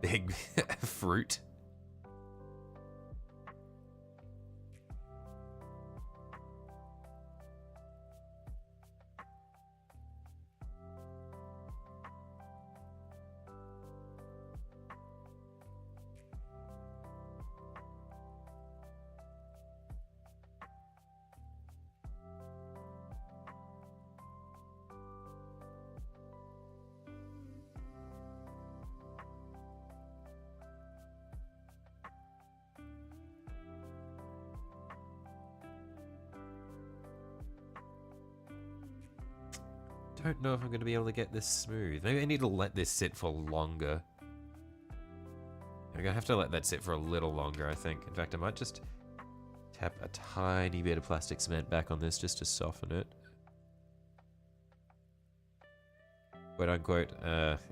big fruit? Don't know if I'm going to be able to get this smooth. Maybe I need to let this sit for longer. I'm going to have to let that sit for a little longer, I think. In fact, I might just Tap a tiny bit of plastic cement back on this just to soften it. Quote unquote,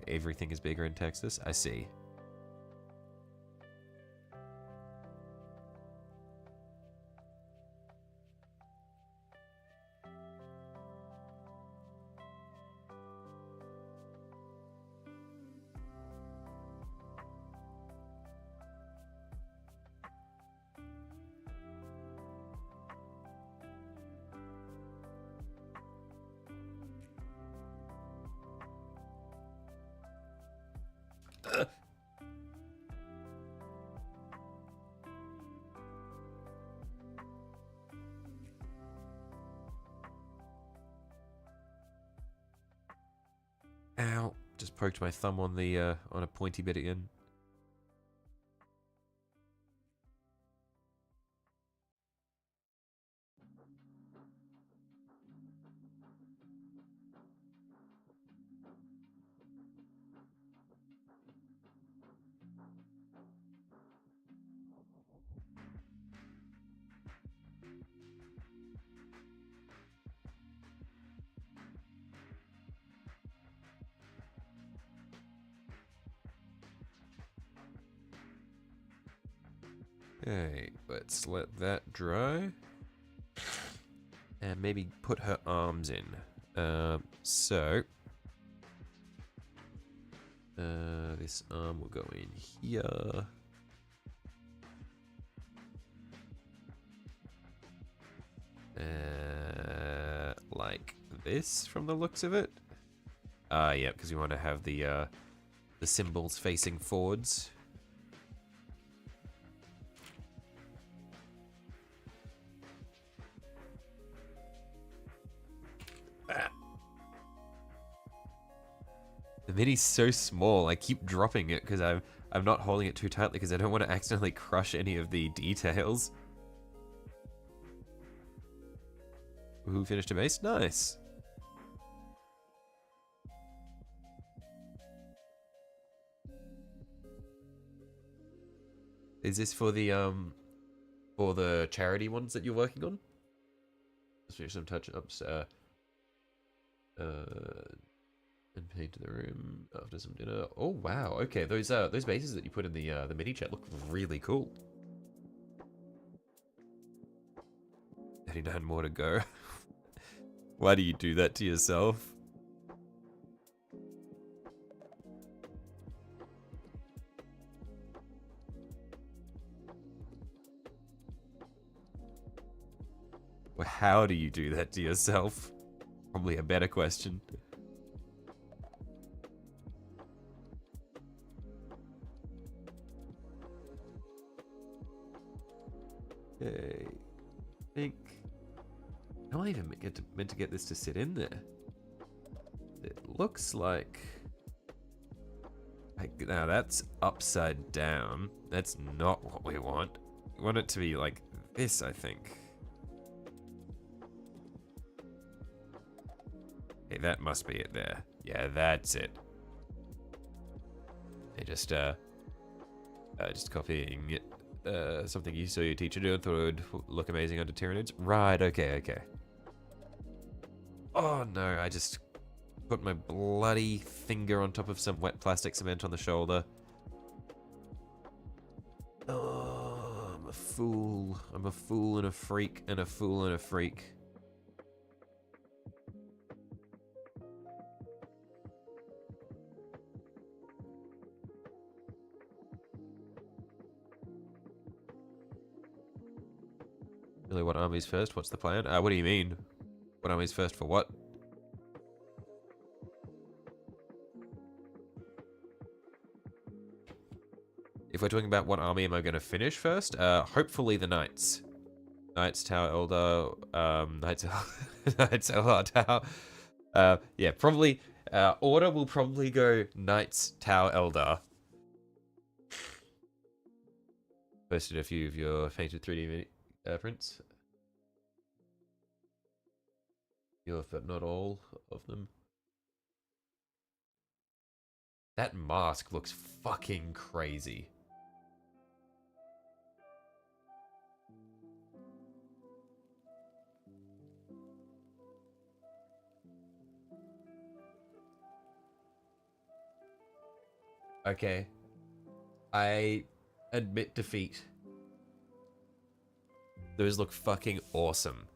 everything is bigger in Texas. I see. Ow. Just poked my thumb on the on a pointy bit again. Okay, let's let that dry. And maybe put her arms in. This arm will go in here. Like this from the looks of it. Yeah, because we want to have the symbols facing forwards. The mini's so small, I keep dropping it because I'm not holding it too tightly because I don't want to accidentally crush any of the details. Who finished a base? Nice. Is this for the charity ones that you're working on? Let's finish some touch-ups. And paint to the room after some dinner. Oh wow, okay, those bases that you put in the mini chat look really cool. 39 more to go. Why do you do that to yourself? Well, how do you do that to yourself? Probably a better question. Okay, I think how am I even meant to get this to sit in there? It looks like now that's upside down. That's not what we want. We want it to be like this, I think. Okay, that must be it there. Yeah, that's it. I just copying it. Something you saw your teacher do and thought it would look amazing under Tyranids. Right, okay. Oh no, I just put my bloody finger on top of some wet plastic cement on the shoulder. Oh, I'm a fool. I'm a fool and a freak and a fool and a freak. Really, what army's first? What's the plan? What do you mean? What army's first for what? If we're talking about what army am I going to finish first, hopefully the Knights. Knights, Tower, Eldar, Knights, Knights, Eldar, Tower. Yeah, probably, order will probably go Knights, Tower, Eldar. Posted a few of your painted 3D prints. But not all of them. That mask looks fucking crazy. Okay. I admit defeat. Those look fucking awesome.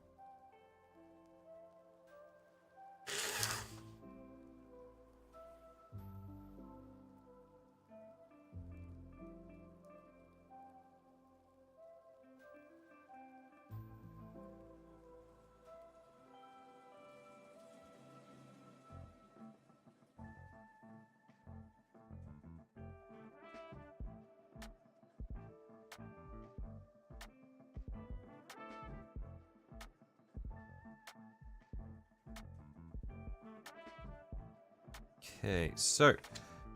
Okay, so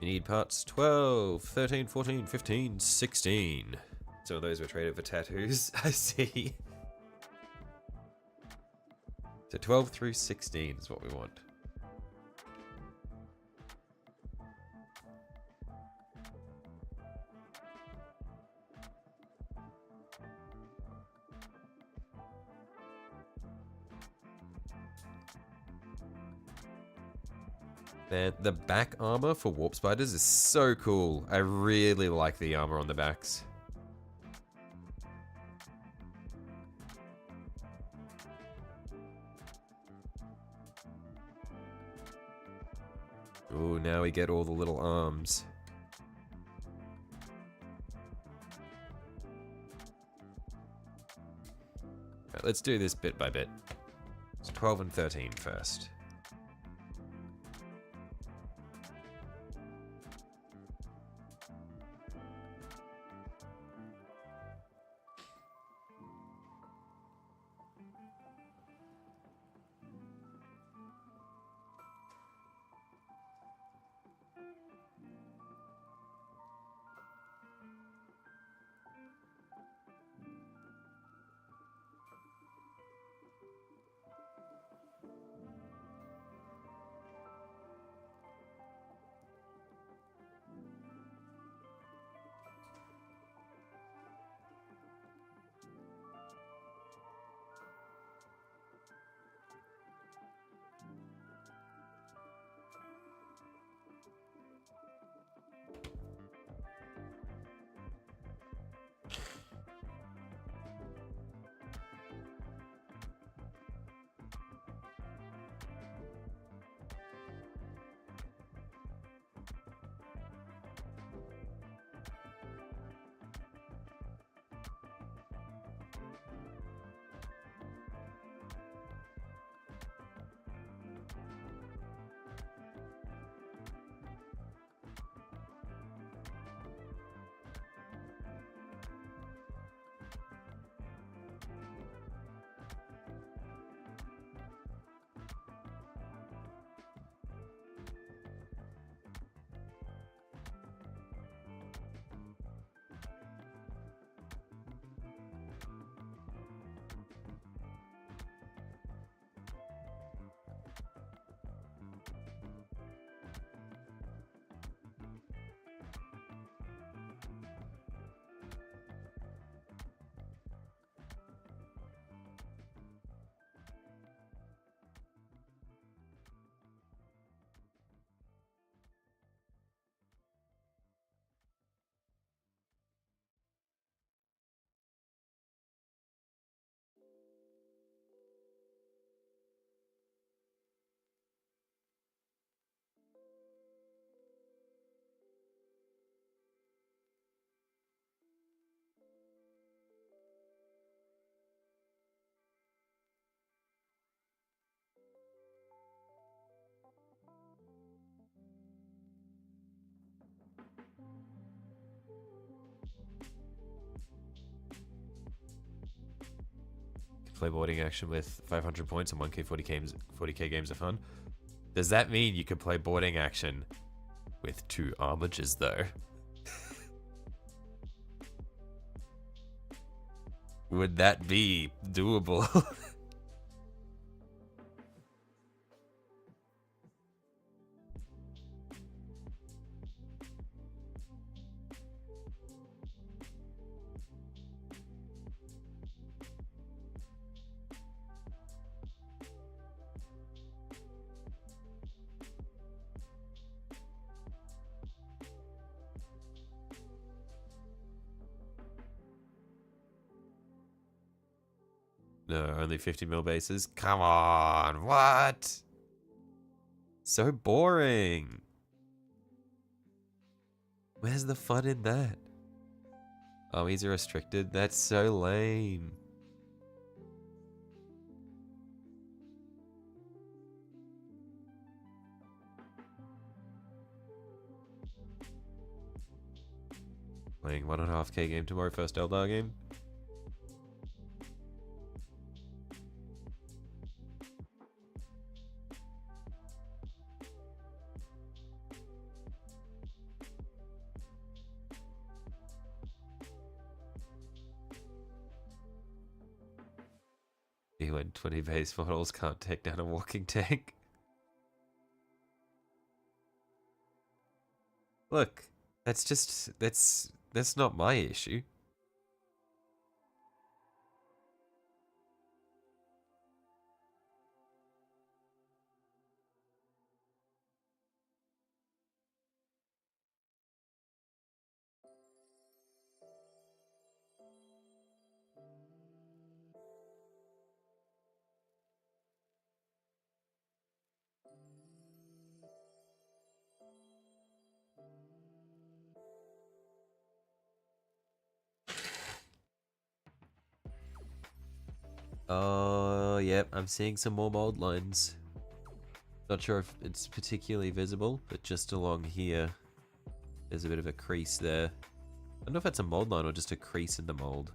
you need parts 12, 13, 14, 15, 16. Some of those were traded for tattoos, I see. So 12 through 16 is what we want. Man, the back armor for warp spiders is so cool. I really like the armor on the backs. Ooh, now we get all the little arms. Right, let's do this bit by bit. It's 12 and 13 first. Play boarding action with 500 points and 1k 40k games of fun. Does that mean you can play boarding action with 2 armages though? Would that be doable? No, only 50 mil bases. Come on, what? So boring. Where's the fun in that? Armies are restricted. That's so lame. Playing 1.5K game tomorrow, first Eldar game. When 20 base models can't take down a walking tank. Look, that's not my issue. Oh, yep, I'm seeing some more mold lines. Not sure if it's particularly visible, but just along here, there's a bit of a crease there. I don't know if that's a mold line or just a crease in the mold.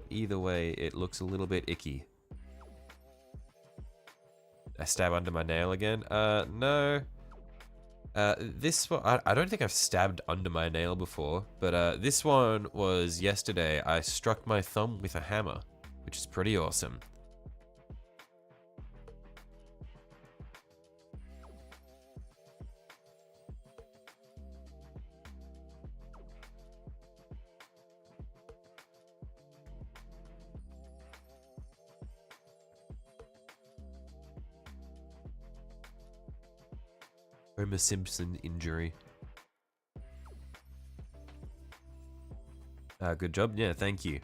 Either way, it looks a little bit icky. I stab under my nail again? No. This one, I don't think I've stabbed under my nail before, but this one was yesterday. I struck my thumb with a hammer, which is pretty awesome. Homer Simpson injury. Good job. Yeah, thank you.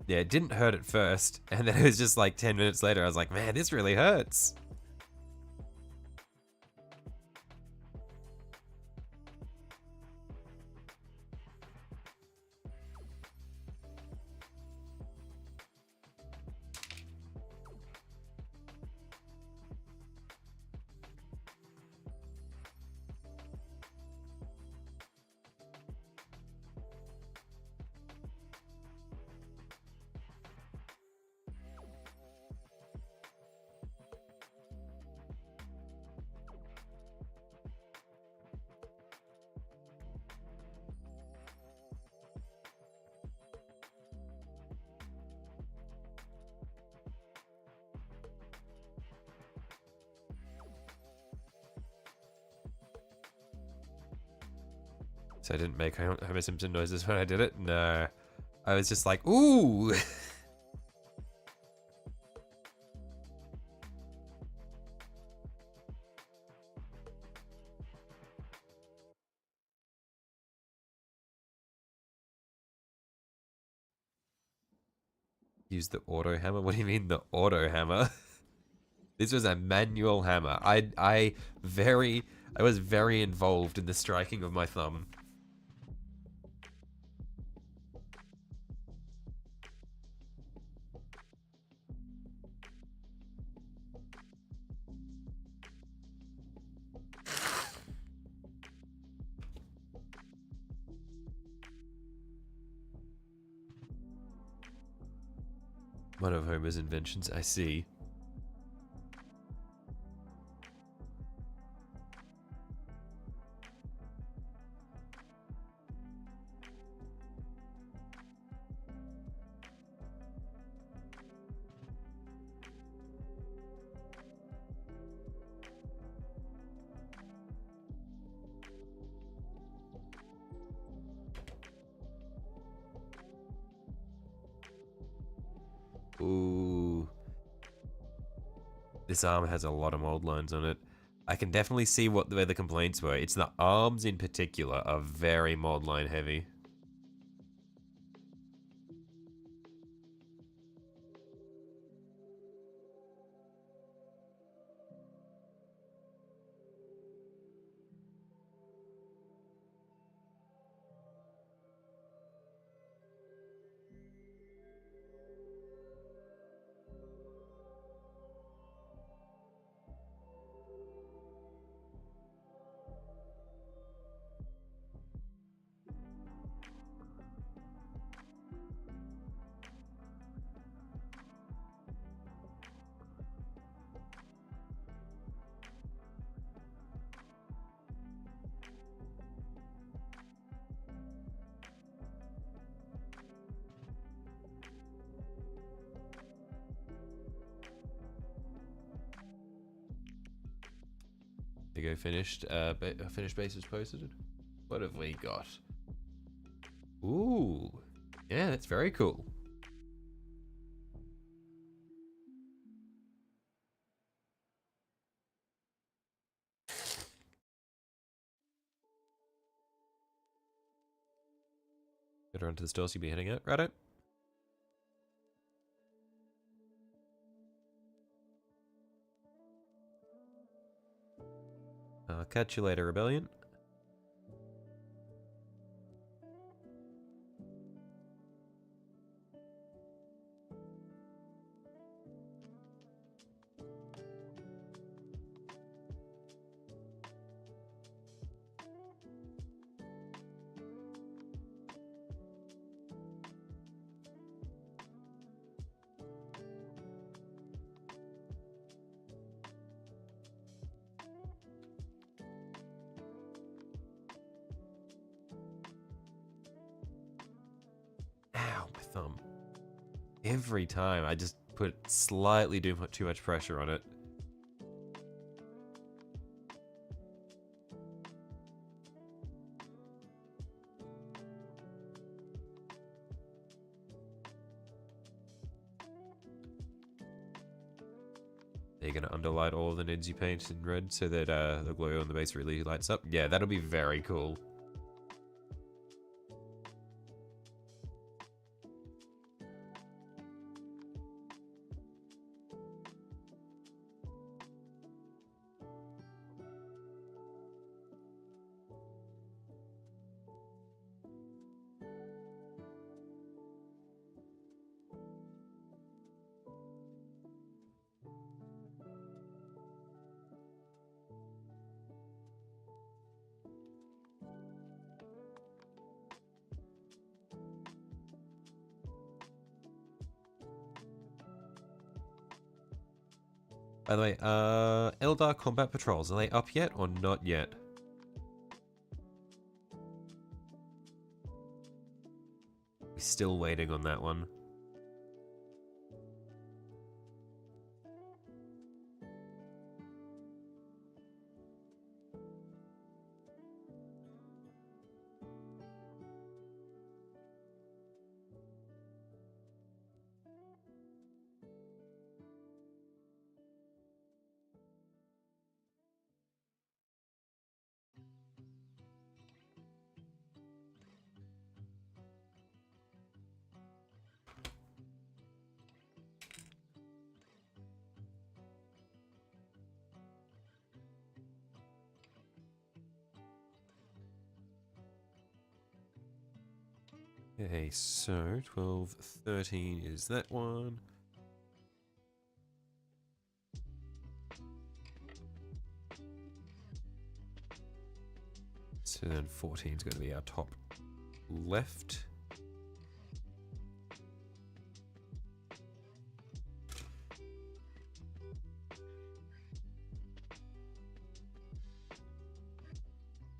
Yeah, it didn't hurt at first, and then it was just like 10 minutes later, I was like, man, this really hurts. So I didn't make Homer Simpson noises when I did it? No. I was just like, ooh! Use the auto hammer? What do you mean the auto hammer? This was a manual hammer. I was very involved in the striking of my thumb. One of Homer's inventions, I see. This arm has a lot of mold lines on it. I can definitely see where the complaints were. It's the arms in particular are very mold line heavy. There you go, finished. Finished bases posted. What have we got? Ooh, yeah, that's very cool. Get around to the stores you'll be heading out, right? I'll catch you later, Rebellion. Ow, my thumb. Every time I just put slightly too much pressure on it. Are you going to underlight all of the nids you paint in red so that the glow on the base really lights up? Yeah, that'll be very cool. By the way, Eldar combat patrols, are they up yet or not yet? We're still waiting on that one. Okay, so 12, 13 is that one. So then 14 is going to be our top left.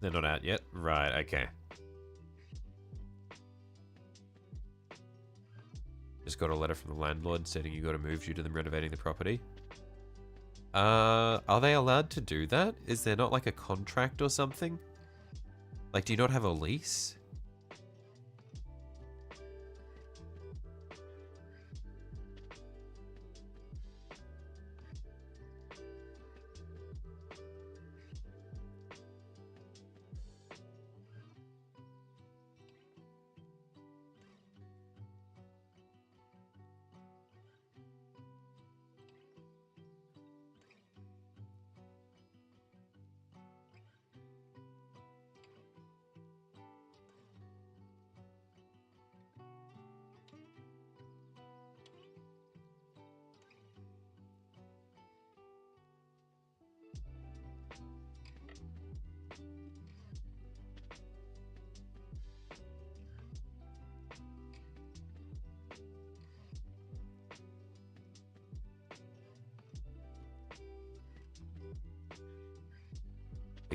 They're not out yet? Right, okay. Just got a letter from the landlord stating you got to move due to them renovating the property. Are they allowed to do that? Is there not like a contract or something? Like, do you not have a lease?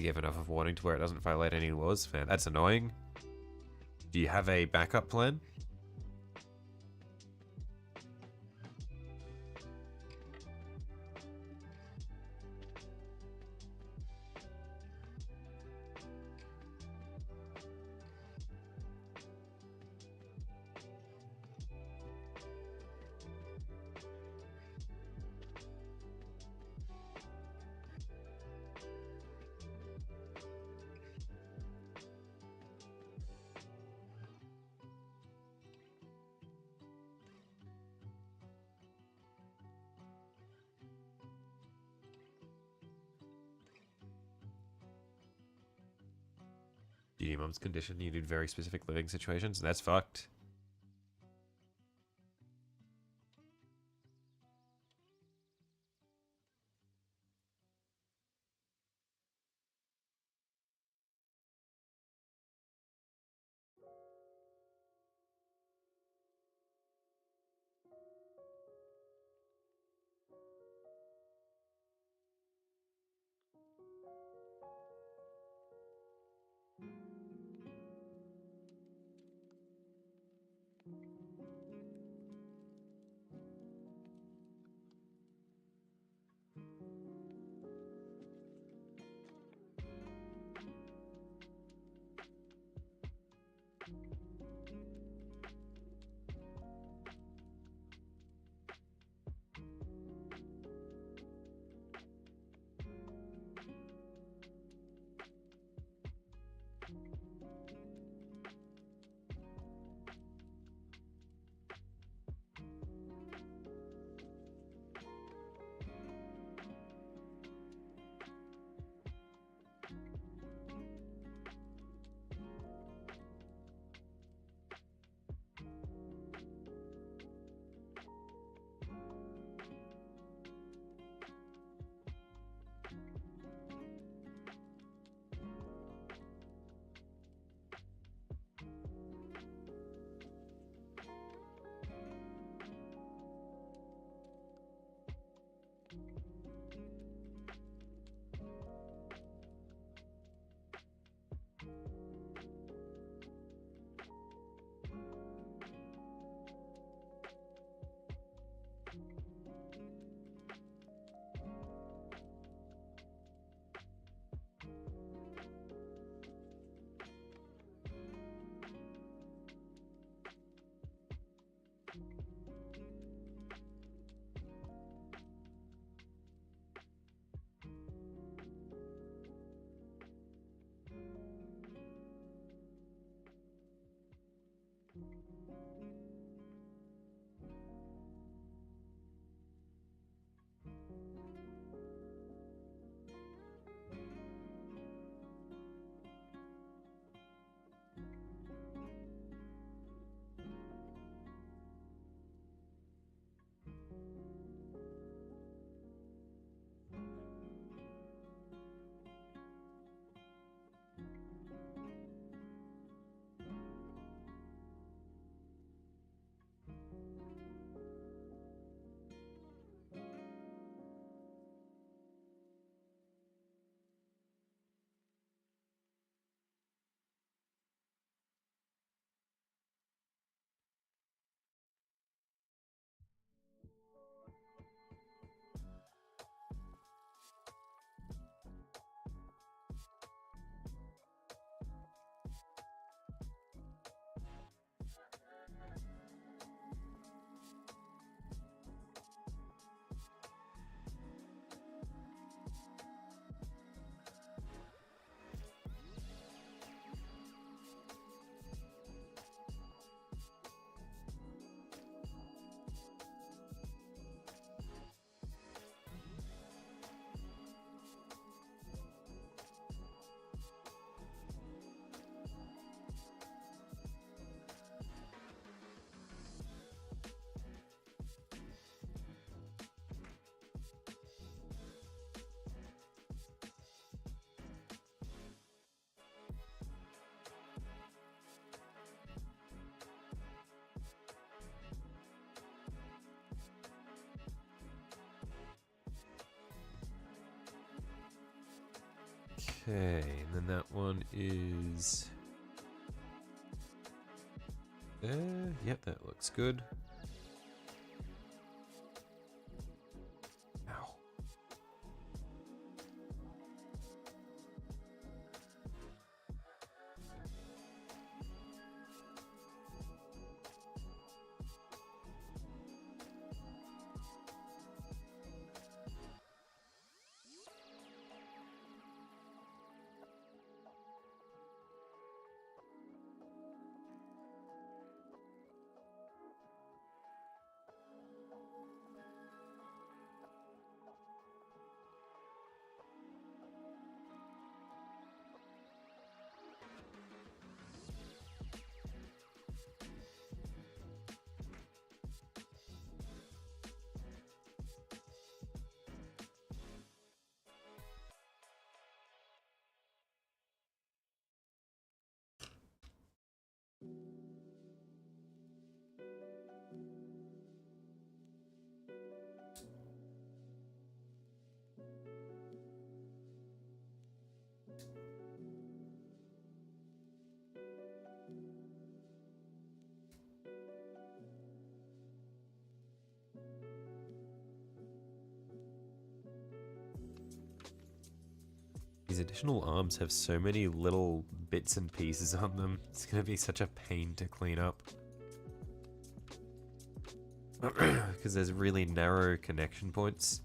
give enough of warning to where it doesn't violate any laws. Man, that's annoying. Do you have a backup plan? Do you need mum's condition? You need very specific living situations? That's fucked. Okay, and then that one is there. Yep, that looks good. Ow. These additional arms have so many little bits and pieces on them. It's going to be such a pain to clean up. Because there's really narrow connection points.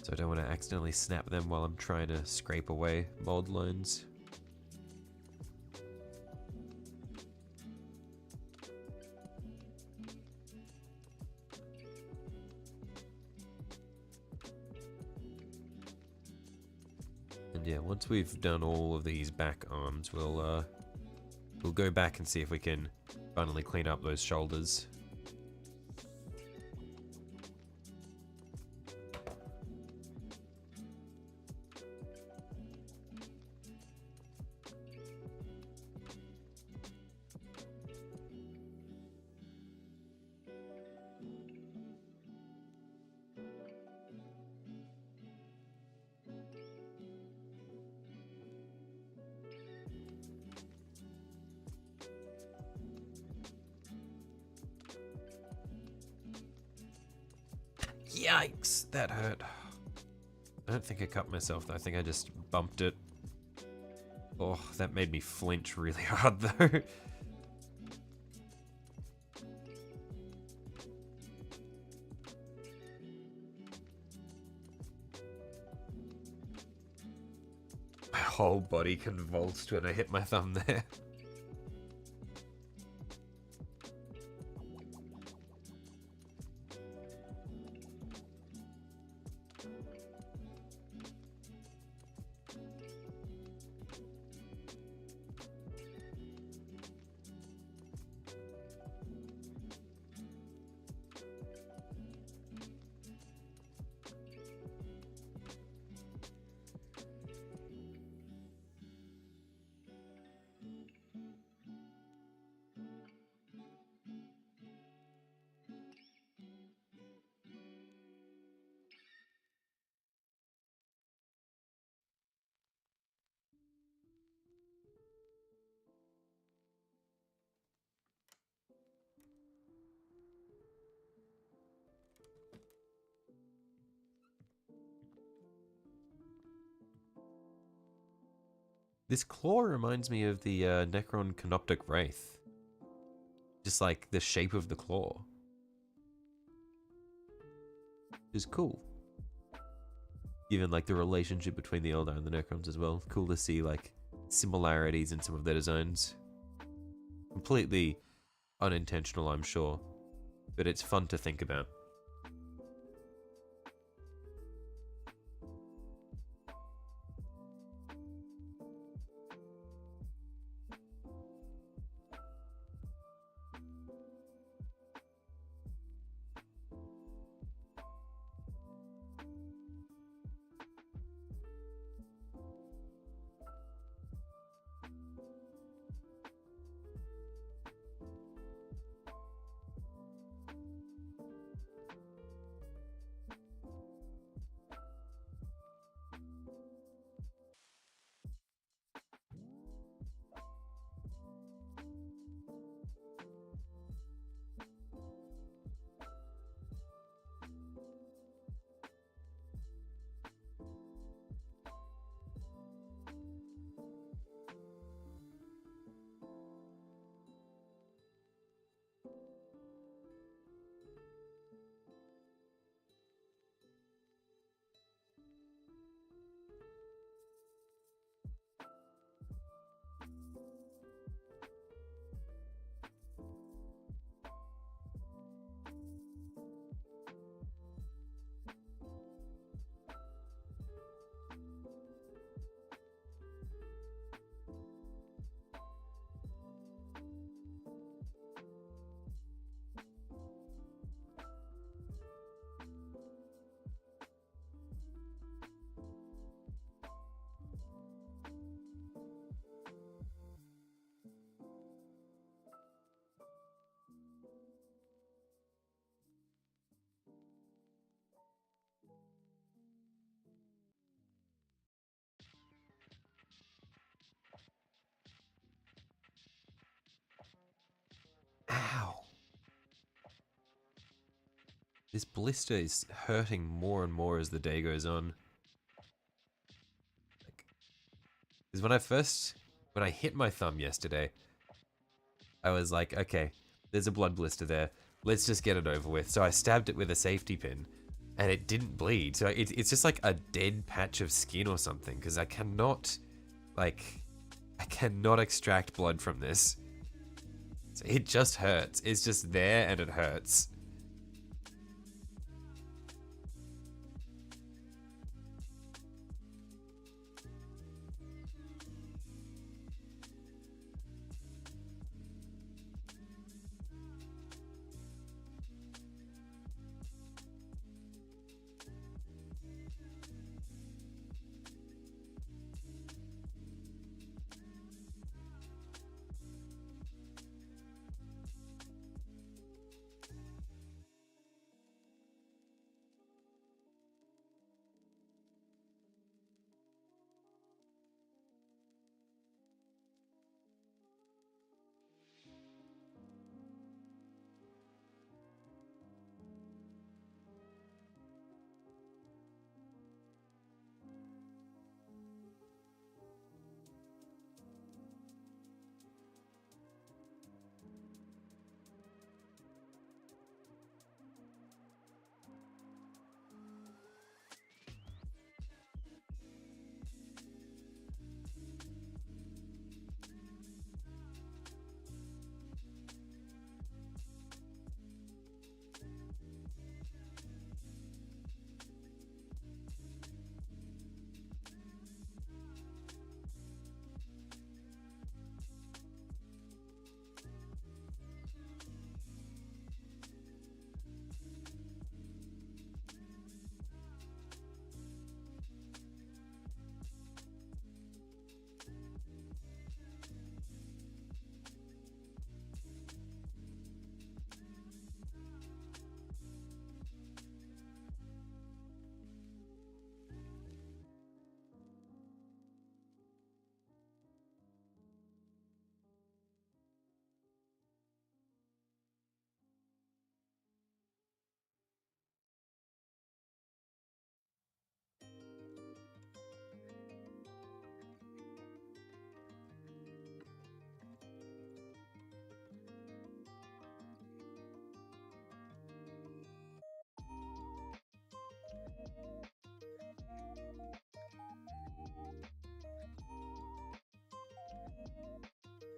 So I don't want to accidentally snap them while I'm trying to scrape away mold lines. And yeah, once we've done all of these back arms, we'll go back and see if we can finally clean up those shoulders. Yikes, that hurt. I don't think I cut myself though, I think I just bumped it. Oh, that made me flinch really hard though. My whole body convulsed when I hit my thumb there. This claw reminds me of the Necron Canoptic Wraith. Just like the shape of the claw. Is cool. Given like the relationship between the Eldar and the Necrons as well. Cool to see like similarities in some of their designs. Completely unintentional, I'm sure. But it's fun to think about. This blister is hurting more and more as the day goes on. Because when I hit my thumb yesterday, I was like, okay, there's a blood blister there. Let's just get it over with. So I stabbed it with a safety pin, and it didn't bleed. So it's just like a dead patch of skin or something, because I cannot extract blood from this. So it just hurts. It's just there and it hurts.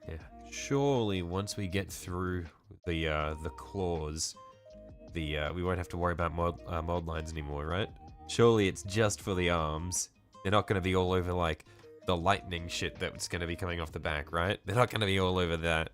Yeah, surely once we get through the claws, we won't have to worry about mold lines anymore, right? Surely it's just for the arms. They're not going to be all over like the lightning shit that's going to be coming off the back, right? They're not going to be all over that.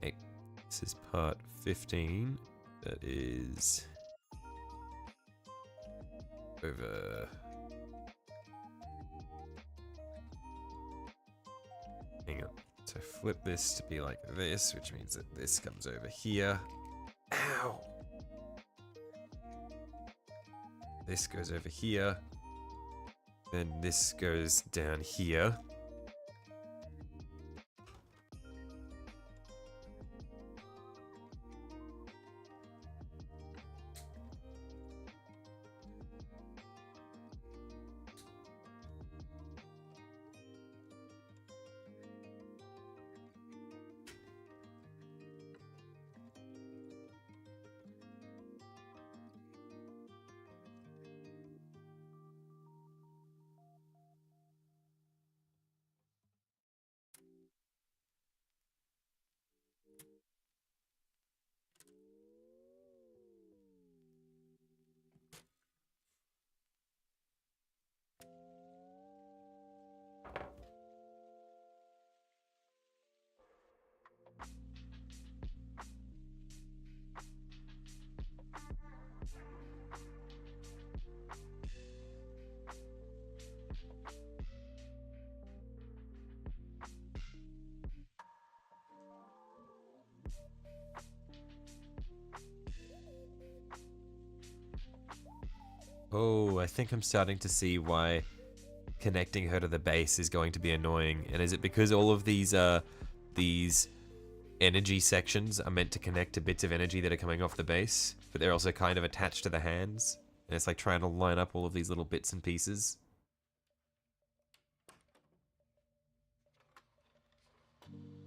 Okay, this is part 15. That is over. Hang on. So flip this to be like this, which means that this comes over here. Ow! This goes over here. Then this goes down here. Oh, I think I'm starting to see why connecting her to the base is going to be annoying. And is it because all of these energy sections are meant to connect to bits of energy that are coming off the base, but they're also kind of attached to the hands? And it's like trying to line up all of these little bits and pieces.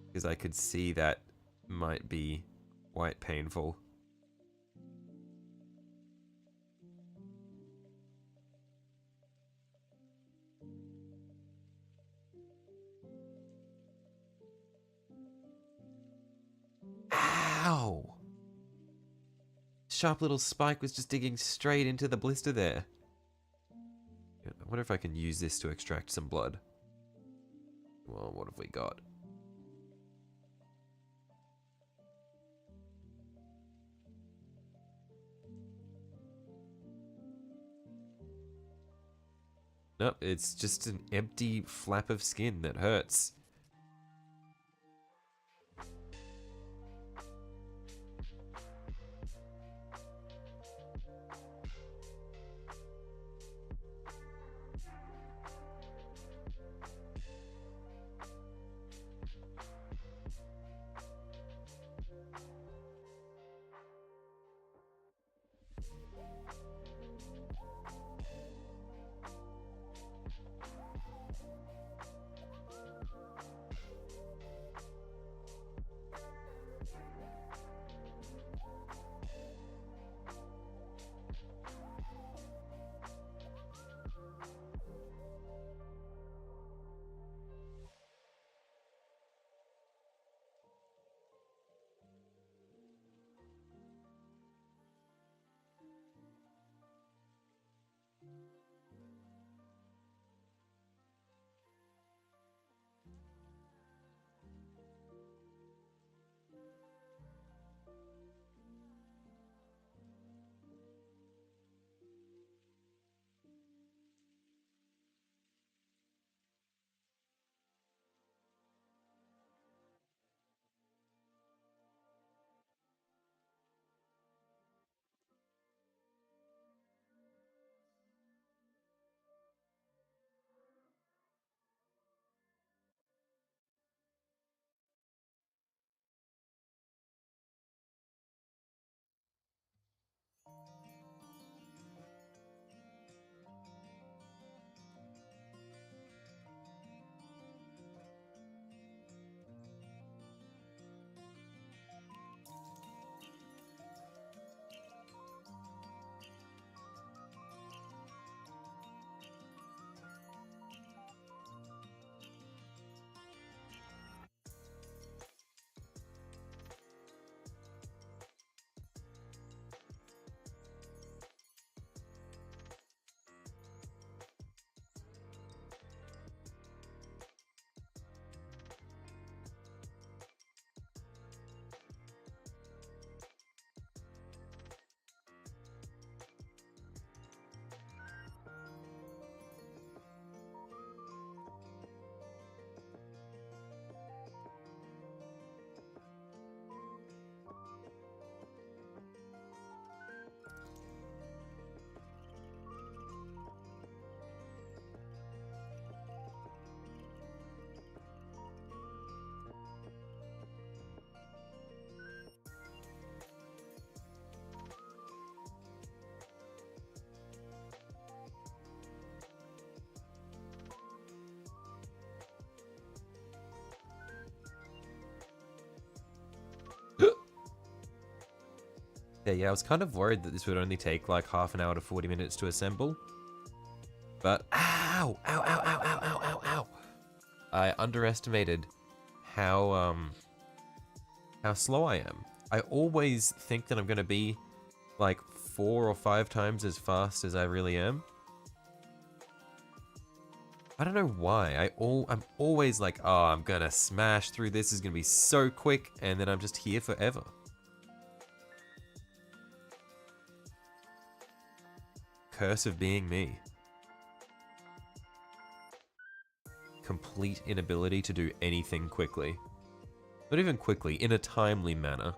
Because I could see that might be quite painful. Ow! Sharp little spike was just digging straight into the blister there. I wonder if I can use this to extract some blood. Well, what have we got? Nope, it's just an empty flap of skin that hurts. Yeah, I was kind of worried that this would only take like half an hour to 40 minutes to assemble. But ow! Ow, ow, ow, ow, ow, ow, ow! I underestimated how slow I am. I always think that I'm gonna be like 4 or 5 times as fast as I really am. I don't know why. I'm always like, oh, I'm gonna smash through this. It's gonna be so quick, and then I'm just here forever. Curse of being me. Complete inability to do anything quickly. Not even quickly, in a timely manner.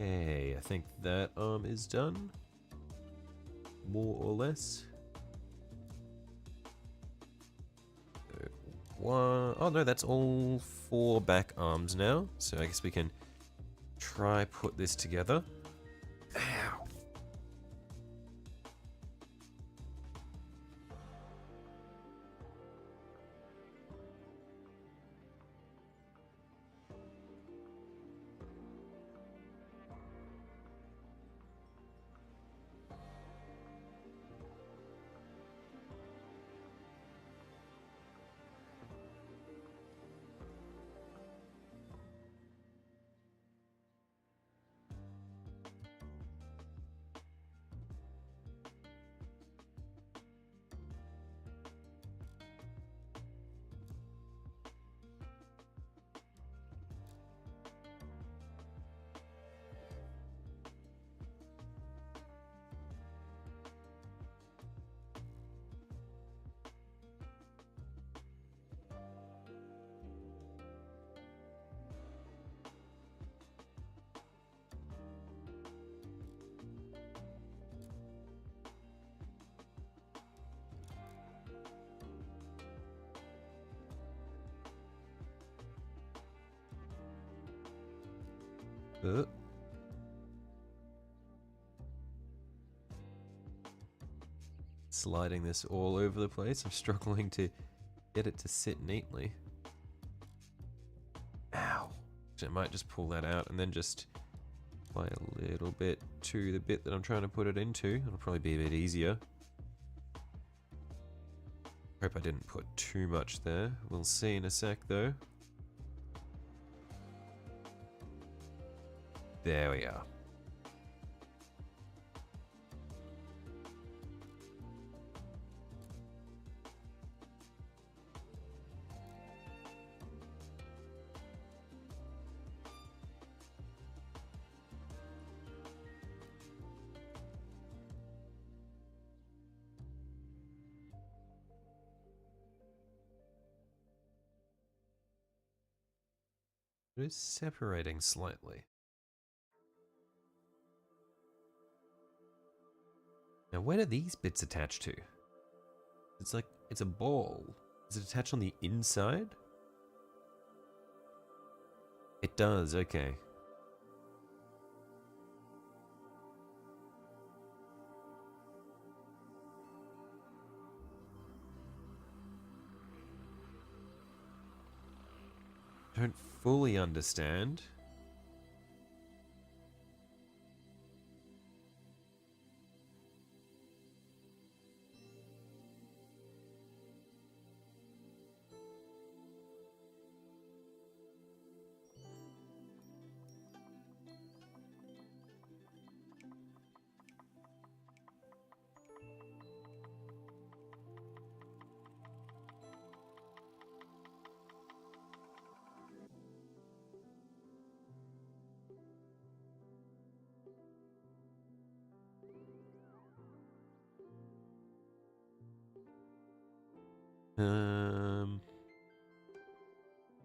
Okay, I think that arm is done. More or less. One, oh no, that's all 4 back arms now. So I guess we can try put this together. Ow. Sliding this all over the place. I'm struggling to get it to sit neatly. Ow. So I might just pull that out and then just apply a little bit to the bit that I'm trying to put it into. It'll probably be a bit easier. Hope I didn't put too much there. We'll see in a sec though. There we are. It is separating slightly. Now where do these bits attach to? It's like, it's a ball. Does it attach on the inside? It does, okay. Don't fully understand.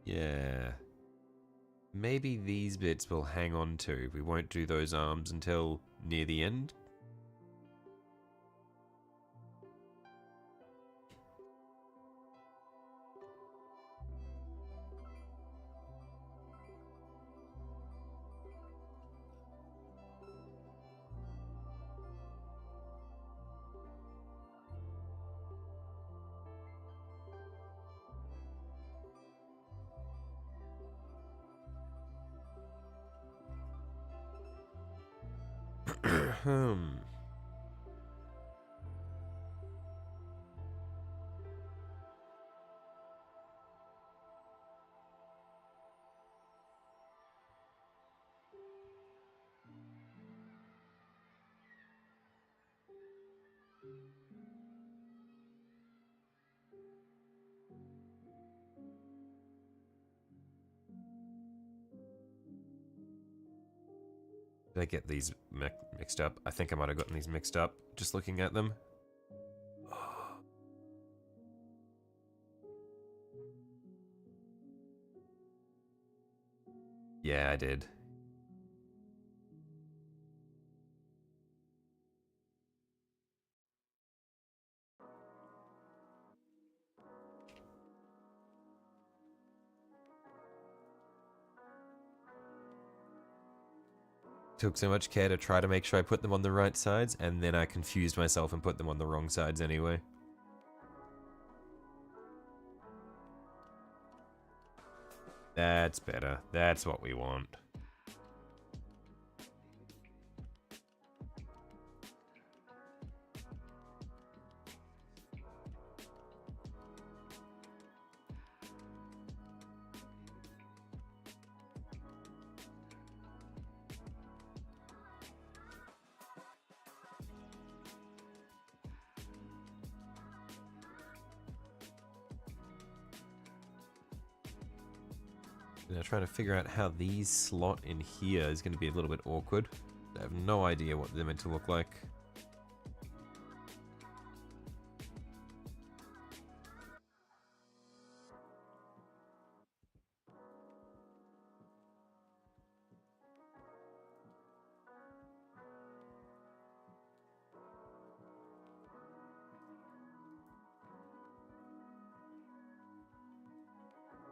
Yeah. Maybe these bits will hang on to. We won't do those arms until near the end. Did I get these mixed up? I think I might have gotten these mixed up just looking at them. Yeah, I did. Took so much care to try to make sure I put them on the right sides, and then I confused myself and put them on the wrong sides anyway. That's better. That's what we want. Now trying to figure out how these slot in here is going to be a little bit awkward. I have no idea what they're meant to look like.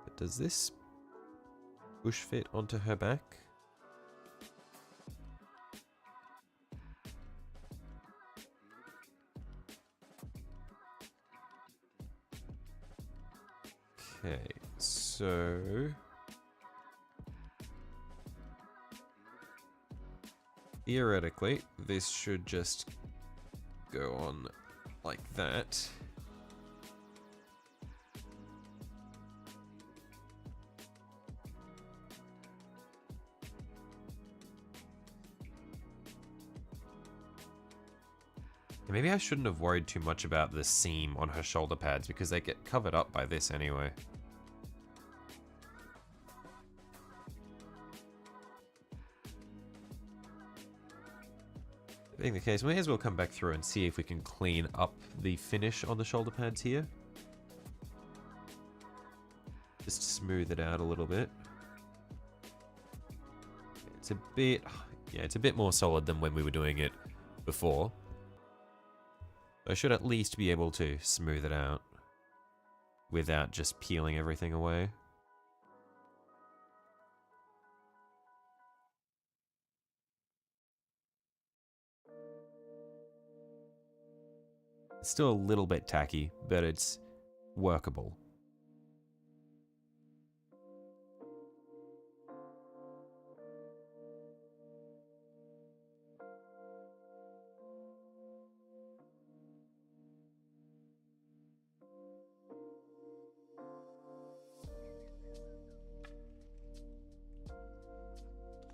But does this bush fit onto her back? Okay, so theoretically, this should just go on like that. Maybe I shouldn't have worried too much about the seam on her shoulder pads because they get covered up by this anyway. Being the case, we may as well come back through and see if we can clean up the finish on the shoulder pads here. Just smooth it out a little bit. It's a bit, yeah, it's a bit more solid than when we were doing it before. I should at least be able to smooth it out without just peeling everything away. It's still a little bit tacky, but it's workable.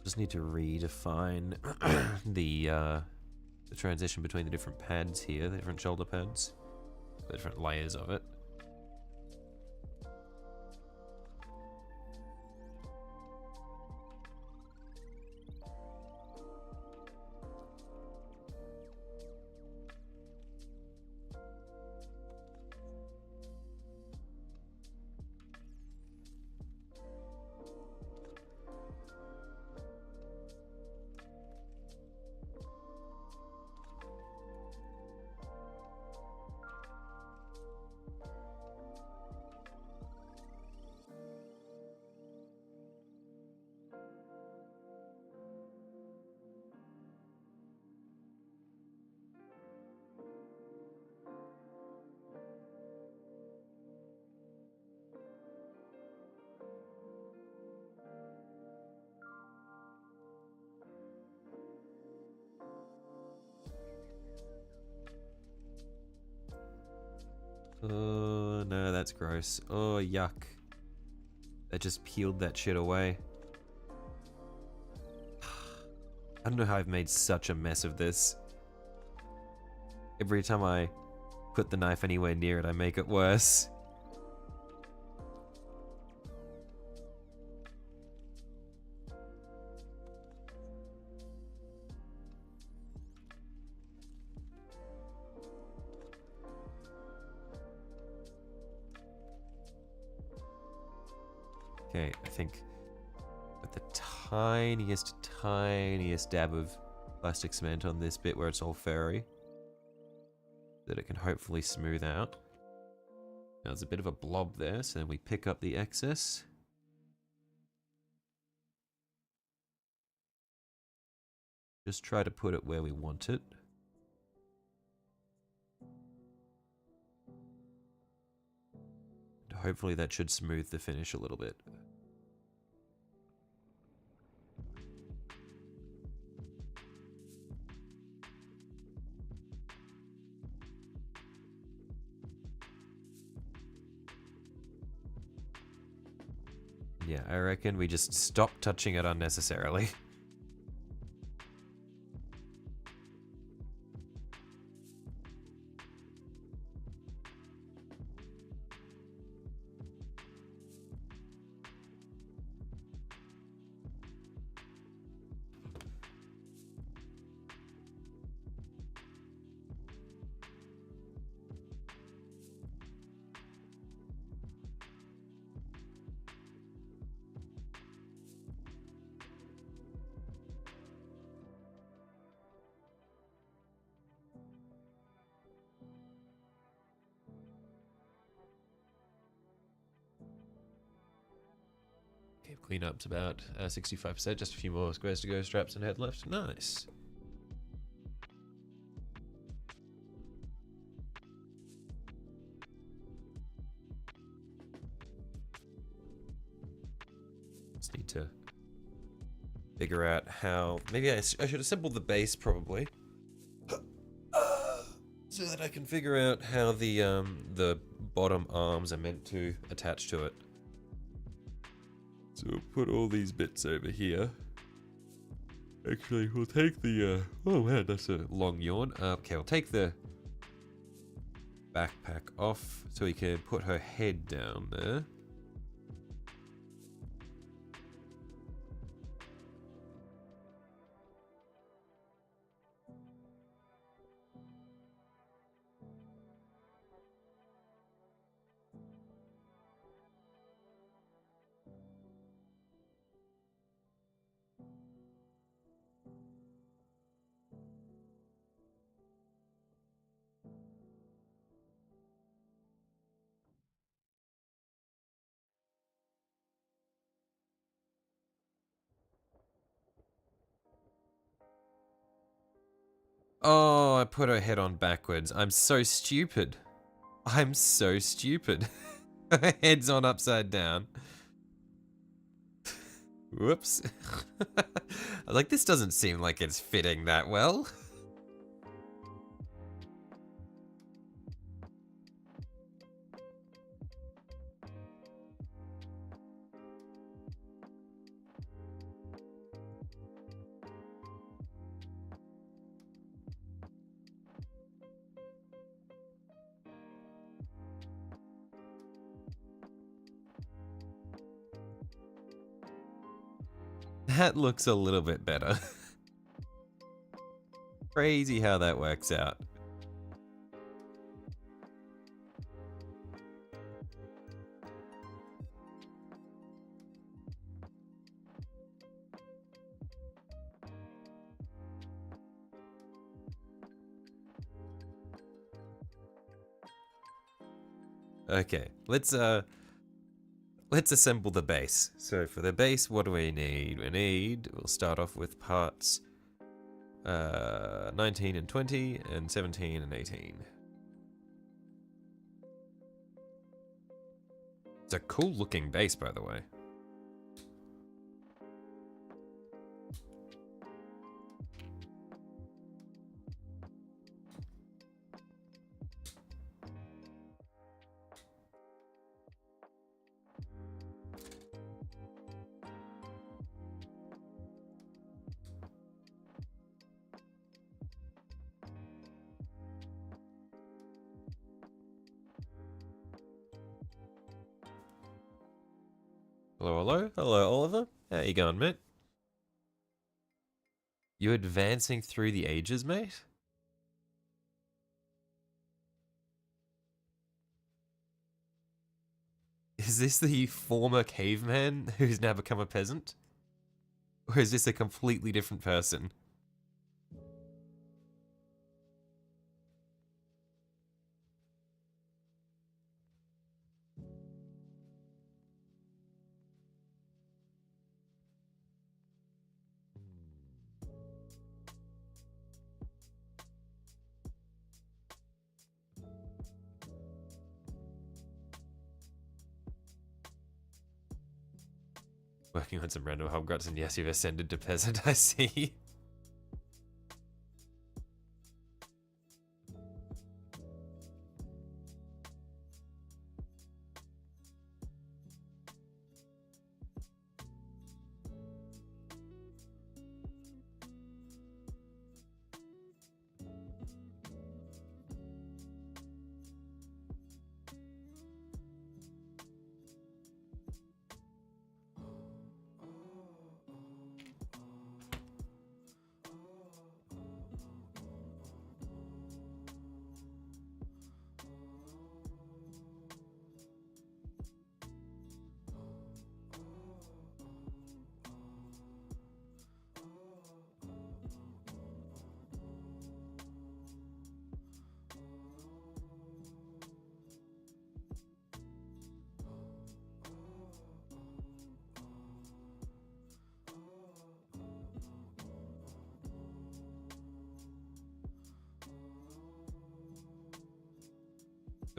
Just need to redefine the transition between the different pads here, the different shoulder pads, the different layers of it. Oh, no, that's gross. Oh, yuck. I just peeled that shit away. I don't know how I've made such a mess of this. Every time I put the knife anywhere near it, I make it worse. Okay, I think with the tiniest dab of plastic cement on this bit where it's all furry, that it can hopefully smooth out. Now there's a bit of a blob there, so then we pick up the excess. Just try to put it where we want it. And hopefully that should smooth the finish a little bit. Yeah, I reckon we just stop touching it unnecessarily. Cleanup's about 65%, just a few more squares to go, straps and head left. Nice. Just need to figure out how... Maybe I should assemble the base, probably. So that I can figure out how the bottom arms are meant to attach to it. So we'll put all these bits over here. Actually, we'll take the, oh man, that's a long yawn. Okay, we'll take the backpack off so we can put her head down there. Oh, I put her head on backwards. I'm so stupid. I'm so stupid. Her head's on upside down. Whoops. Like, this doesn't seem like it's fitting that well. That looks a little bit better. Crazy how that works out. Okay, let's assemble the base. So for the base, what do we need? We'll start off with parts 19 and 20 and 17 and 18. It's a cool looking base, by the way. Hello, hello. Hello, Oliver. How you going, mate? You advancing through the ages, mate? Is this the former caveman who's now become a peasant? Or is this a completely different person? Working on some random hobgrots, and yes, you've ascended to peasant, I see.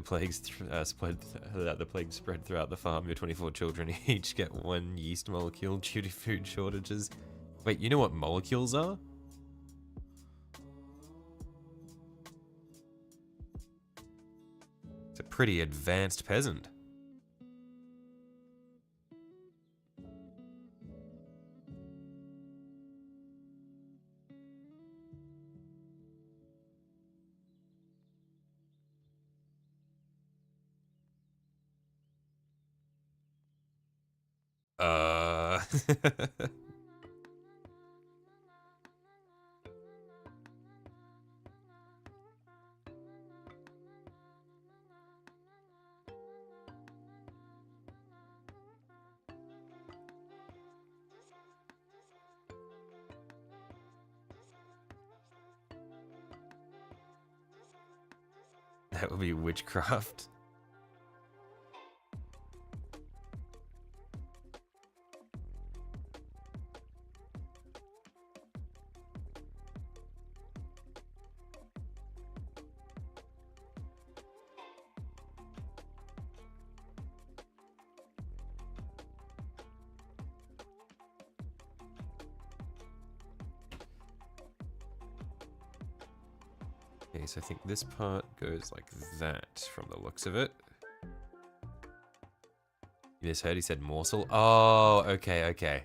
The plague spread throughout the farm. Your 24 children each get one yeast molecule due to food shortages. Wait, you know what molecules are? It's a pretty advanced peasant. That would be witchcraft. Okay, so I think this part goes like that from the looks of it. You misheard, he said morsel. Oh, okay, okay.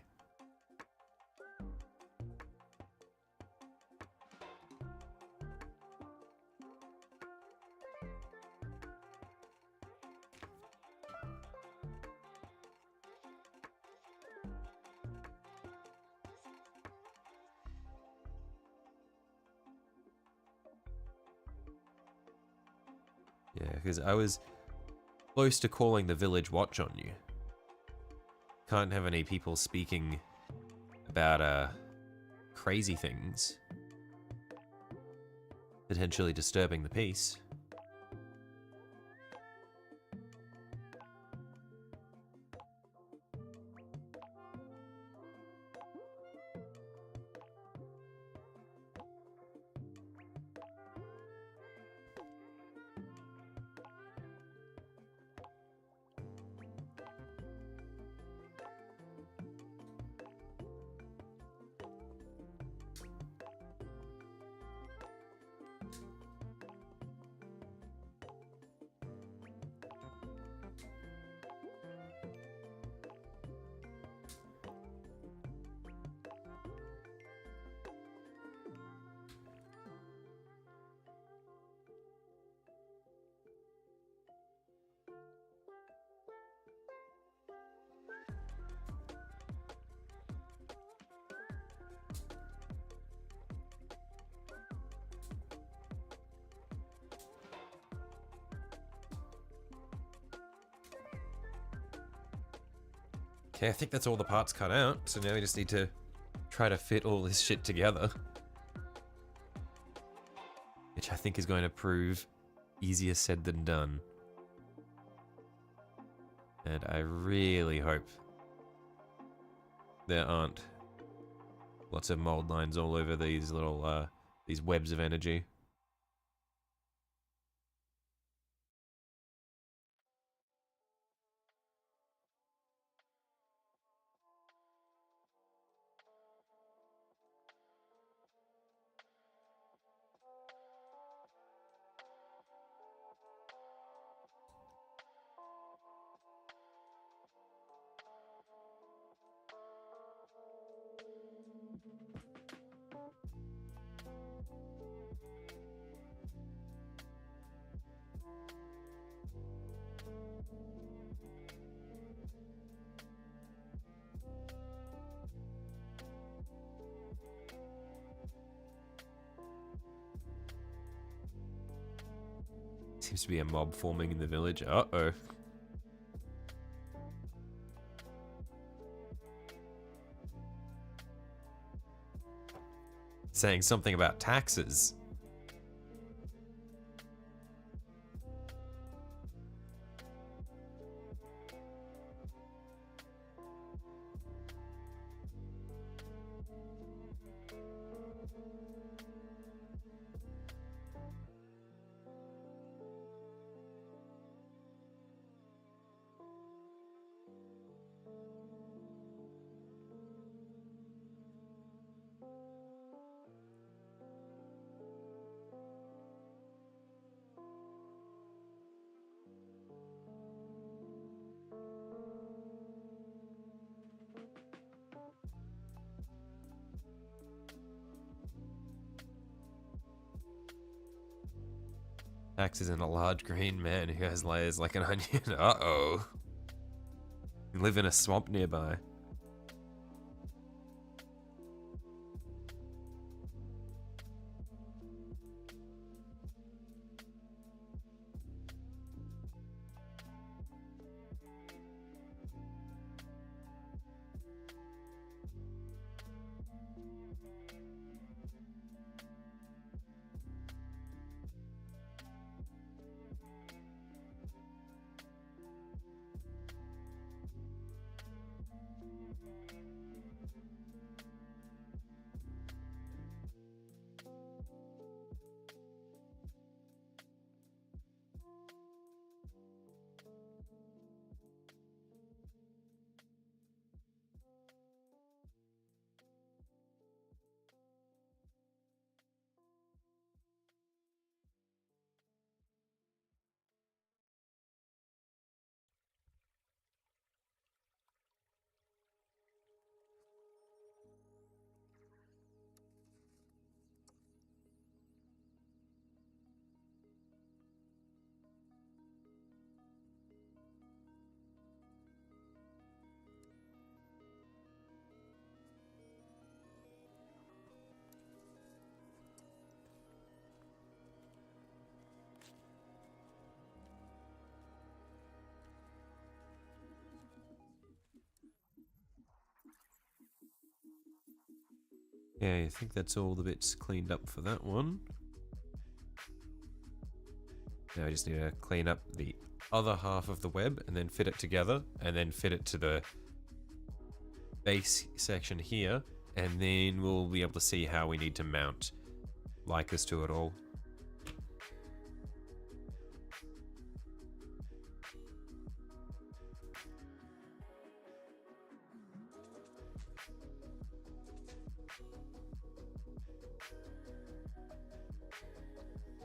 Yeah, because I was close to calling the village watch on you. Can't have any people speaking about crazy things, potentially disturbing the peace. Okay, I think that's all the parts cut out, so now we just need to try to fit all this shit together. Which I think is going to prove easier said than done. And I really hope there aren't lots of mold lines all over these little, these webs of energy. Seems to be a mob forming in the village. Uh-oh. Saying something about taxes. Taxes in a large green man who has layers like an onion. Uh-oh. You live in a swamp nearby. Yeah, I think that's all the bits cleaned up for that one. Now I just need to clean up the other half of the web and then fit it together and then fit it to the base section here, and then we'll be able to see how we need to mount Lhykis to it all.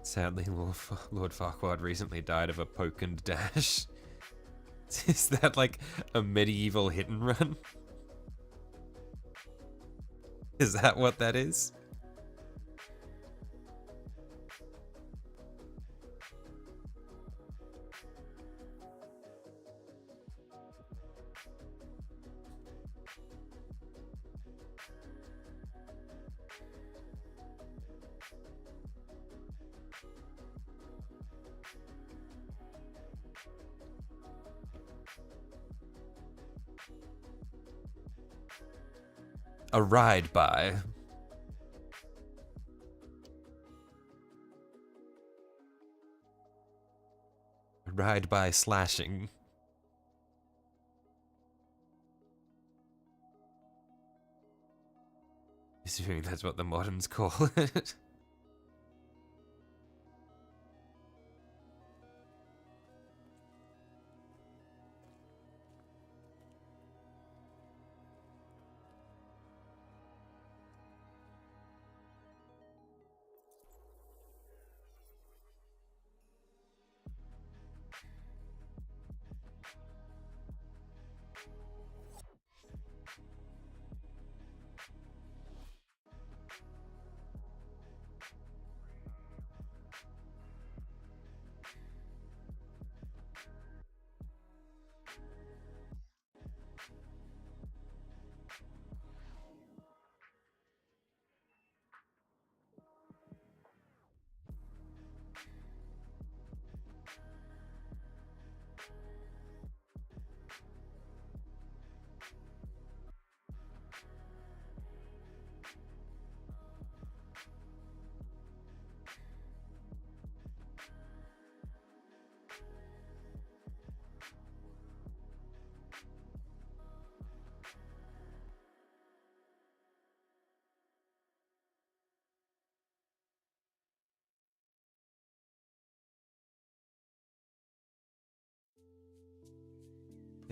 Sadly, Lord Farquaad recently died of a poke and dash. Is that like a medieval hit and run? Is that what that is? A ride by. A ride by slashing. Assuming that's what the moderns call it.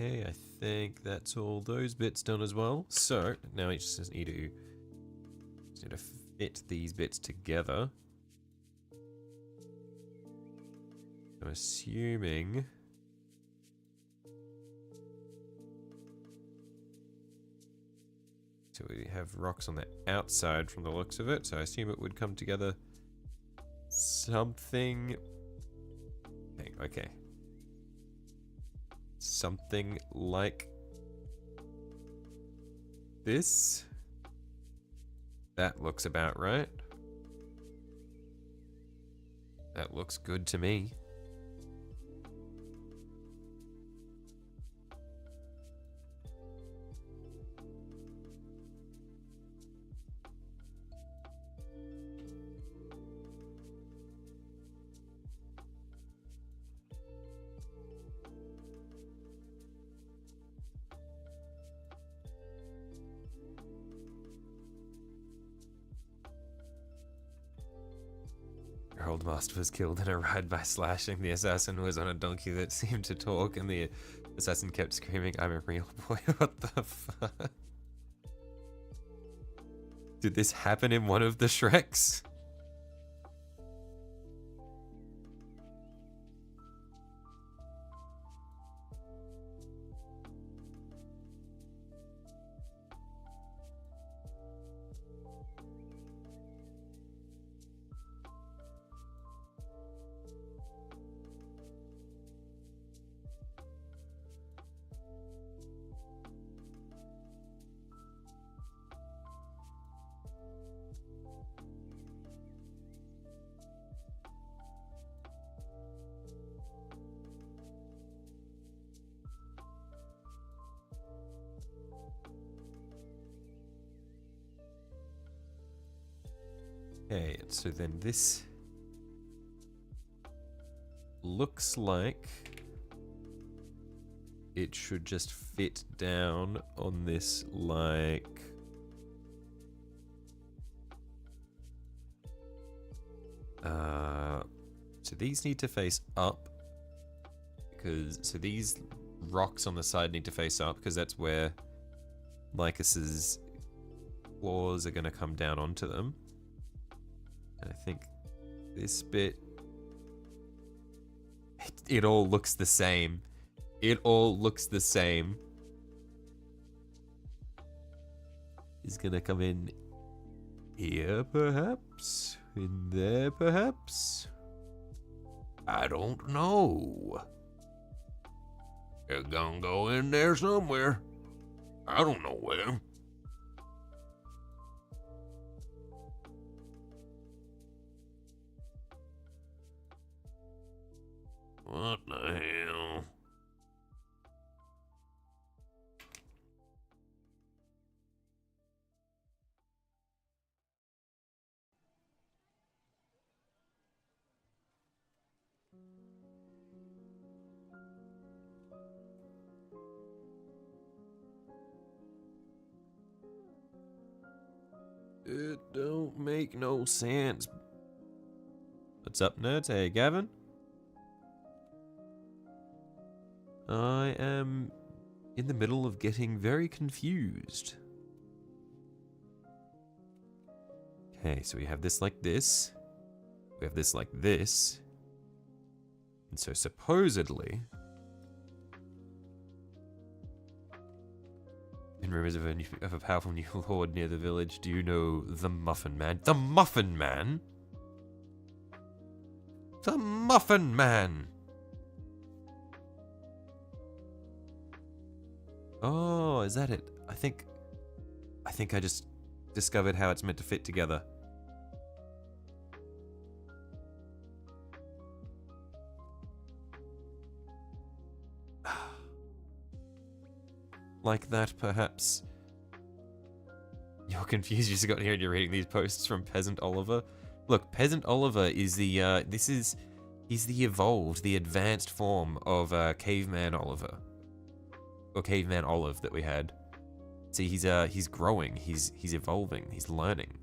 Okay, I think that's all those bits done as well. So now we just need to fit these bits together. I'm assuming. So we have rocks on the outside from the looks of it. So I assume it would come together something. Okay. Something like this. That looks about right. That looks good to me. Your old master was killed in a ride by slashing. The assassin was on a donkey that seemed to talk, and the assassin kept screaming, "I'm a real boy." What the fuck? Did this happen in one of the Shreks? Okay, so then this looks like it should just fit down on this like so these need to face up because so these rocks on the side need to face up because that's where Lhykis's claws are going to come down onto them. And I think this bit, it all looks the same. It all looks the same. He's gonna come in here, perhaps? In there, perhaps? I don't know. It's gonna go in there somewhere. I don't know where. What the hell? It don't make no sense. What's up, nerds? Hey, Gavin. I am in the middle of getting very confused. Okay, so we have this like this. We have this like this. And so supposedly, in rumors of a powerful new lord near the village, do you know the Muffin Man? The Muffin Man? The Muffin Man! Oh, is that it? I think I just discovered how it's meant to fit together. Like that, perhaps. You're confused. You just got here and you're reading these posts from Peasant Oliver. Look, Peasant Oliver is the he's the evolved, the advanced form of Caveman Oliver, or Caveman Olive that we had. See, he's growing, he's evolving, he's learning.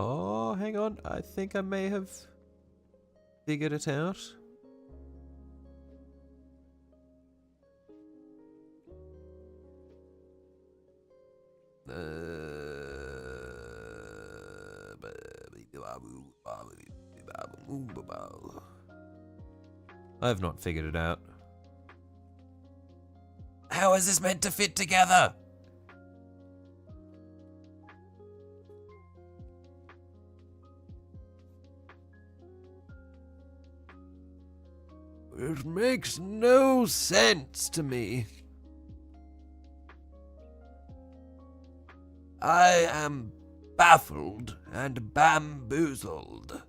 Oh, hang on. I think I may have figured it out. I have not figured it out. How is this meant to fit together? It makes no sense to me. I am baffled and bamboozled.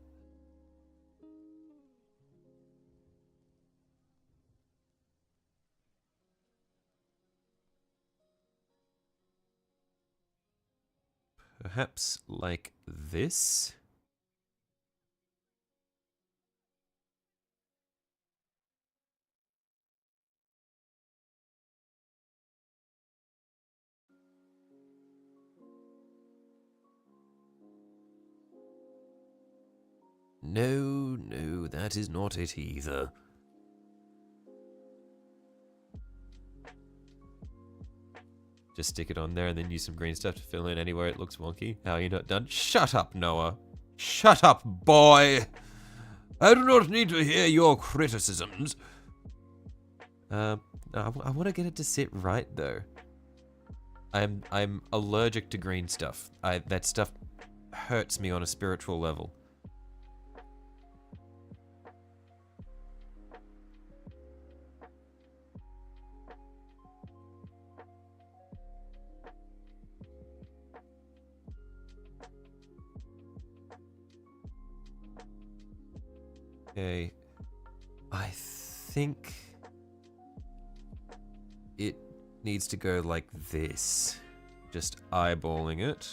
Perhaps like this? No, that is not it either. Just stick it on there and then use some green stuff to fill in anywhere it looks wonky. How are you not done? Shut up, Noah. Shut up, boy. I do not need to hear your criticisms. I want to get it to sit right though. I'm allergic to green stuff. That stuff hurts me on a spiritual level. Okay, I think it needs to go like this. Just eyeballing it.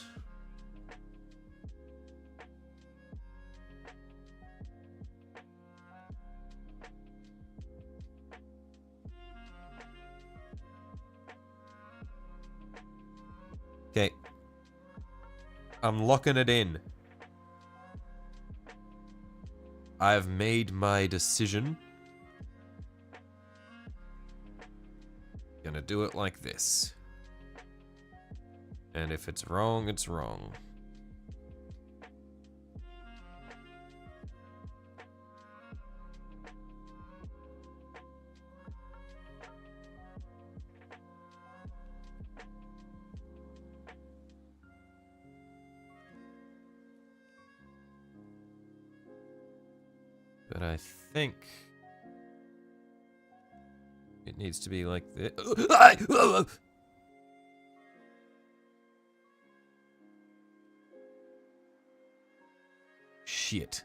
Okay, I'm locking it in. I've made my decision. Gonna do it like this. And if it's wrong, it's wrong. But I think it needs to be like this. shit.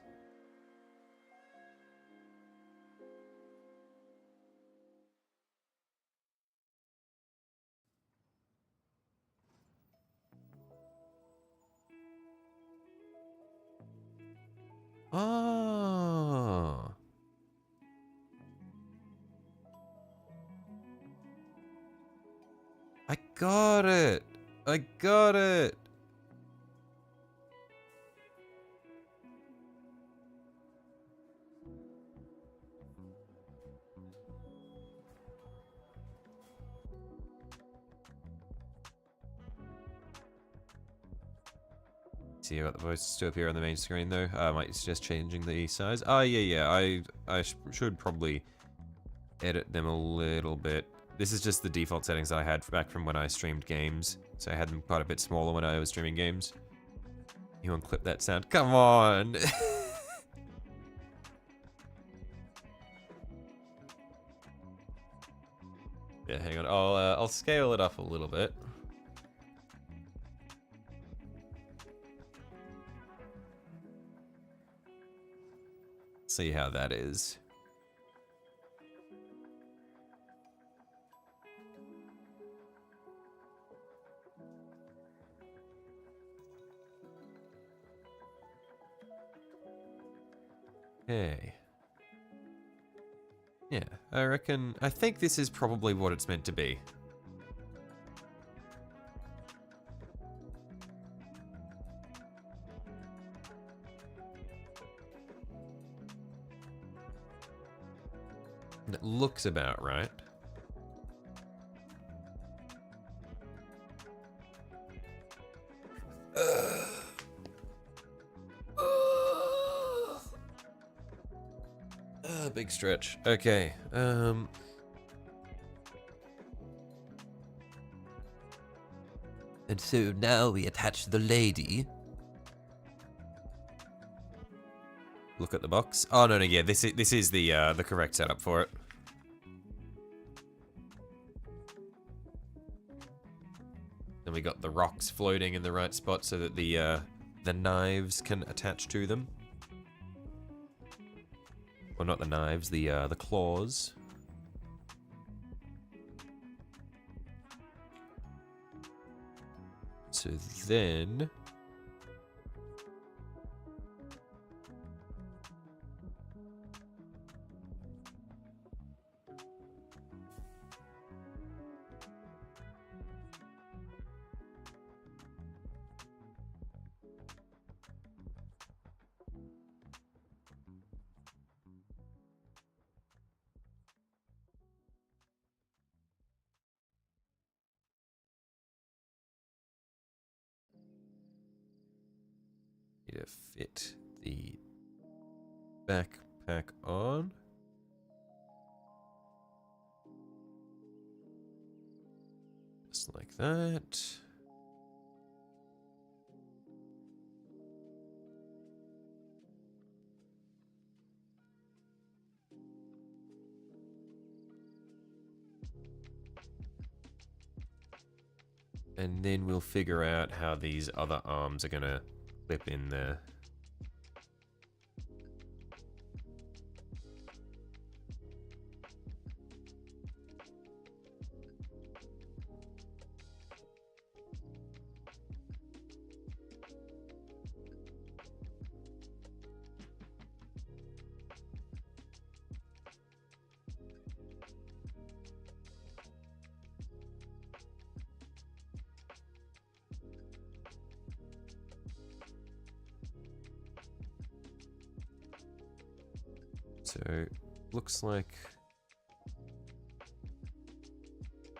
Oh. I got it. I got it. See, I got the voice still appear on the main screen though. I might suggest changing the size. Oh yeah. I should probably edit them a little bit. This is just the default settings I had back from when I streamed games. So I had them quite a bit smaller when I was streaming games. You unclip that sound? Come on! Yeah, hang on. I'll scale it up a little bit. See how that is. Okay. Yeah, I think this is probably what it's meant to be. It looks about right. Big stretch. Okay. And so now we attach the lady. Look at the box. Oh no, yeah, this is the correct setup for it. Then we got the rocks floating in the right spot so that the knives can attach to them. Well, not the knives, the claws. So then to fit the backpack on. Just like that. And then we'll figure out how these other arms are gonna clip in there. So, looks like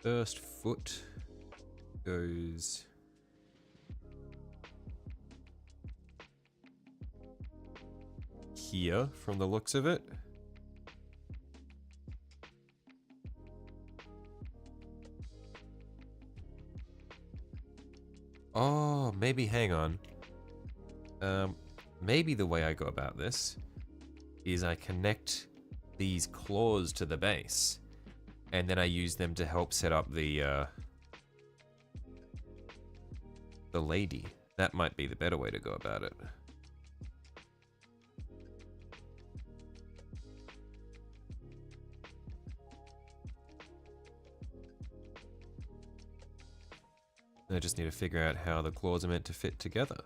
first foot goes here from the looks of it. Oh, maybe, hang on. Maybe the way I go about this is I connect these claws to the base, and then I use them to help set up the lady. That might be the better way to go about it. I just need to figure out how the claws are meant to fit together.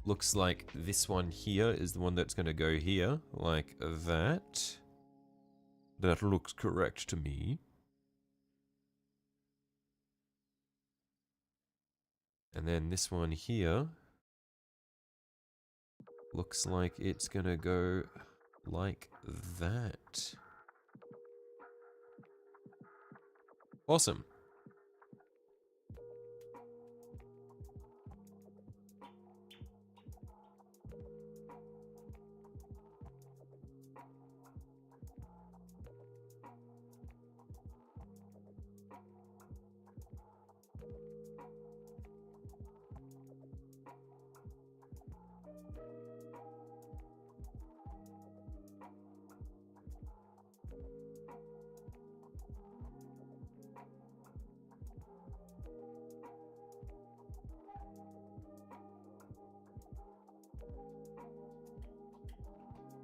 Looks like this one here is the one that's going to go here, like that. That looks correct to me. And then this one here looks like it's going to go like that. Awesome.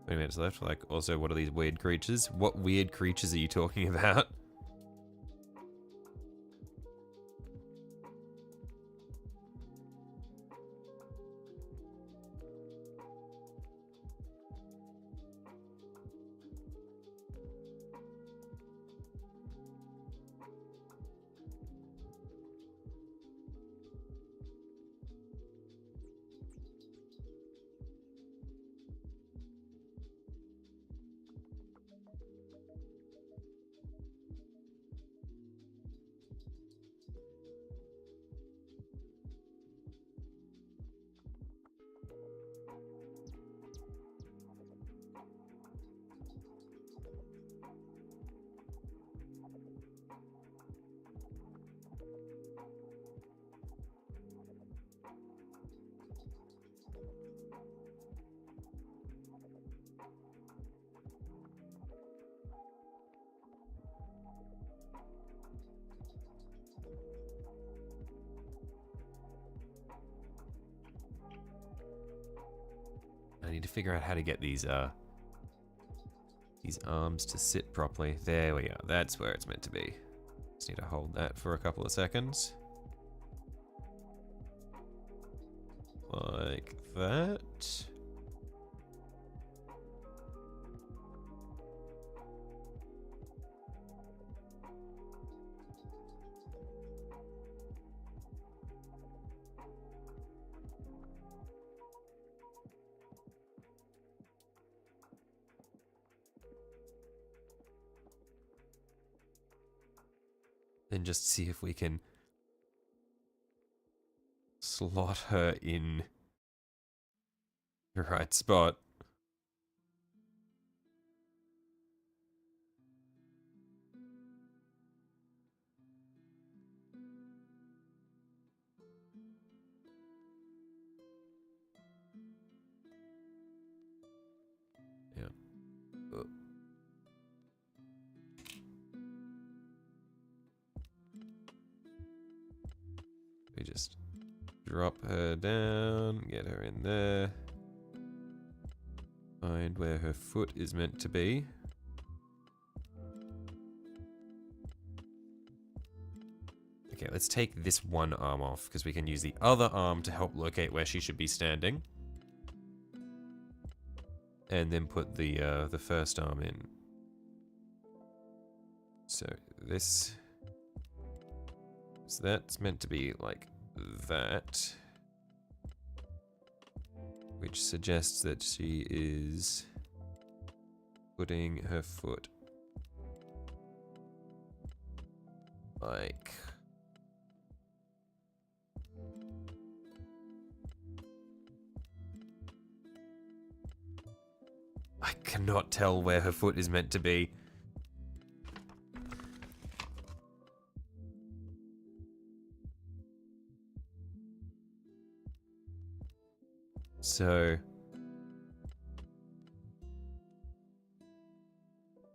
Minutes left. Like, also, what are these weird creatures? What weird creatures are you talking about? I need to figure out how to get these arms to sit properly. There we are. That's where it's meant to be. Just need to hold that for a couple of seconds. Like that. Then just see if we can slot her in the right spot. Yeah. Oh. We just drop her down, get her in there. Find where her foot is meant to be. Okay, let's take this one arm off, because we can use the other arm to help locate where she should be standing. And then put the first arm in. So this... So that's meant to be like that. Which suggests that she is putting her foot like... I cannot tell where her foot is meant to be. So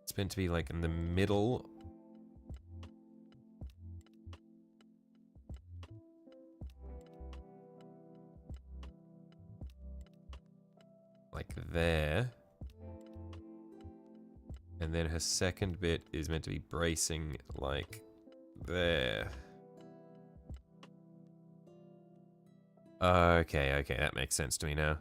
it's meant to be like in the middle. Like there. And then her second bit is meant to be bracing like there. Okay, okay, that makes sense to me now.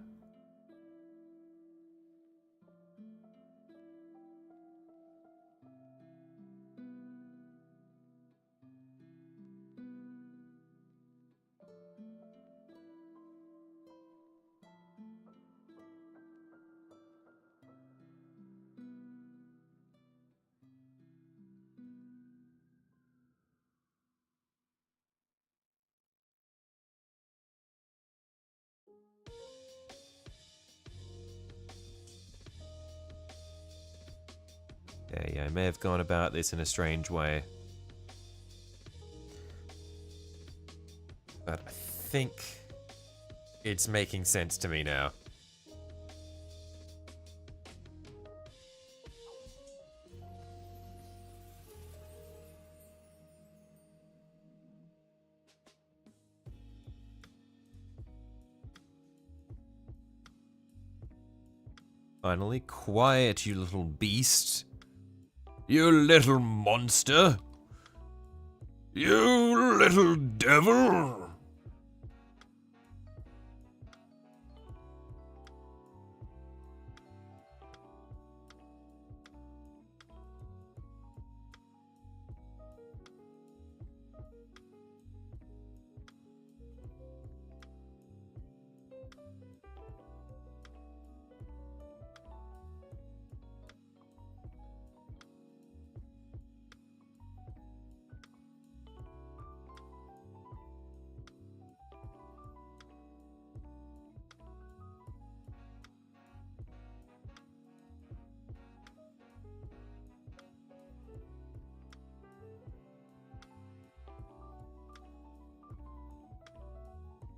Yeah, I may have gone about this in a strange way. But I think it's making sense to me now. Finally, quiet, you little beast. You little monster. You little devil.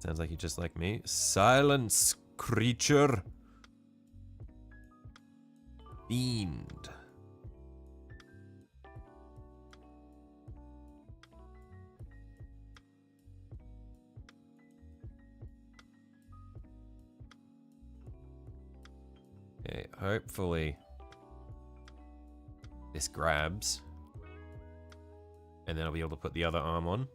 Sounds like you're just like me. Silence, creature. Fiend. Okay, hopefully this grabs. And then I'll be able to put the other arm on.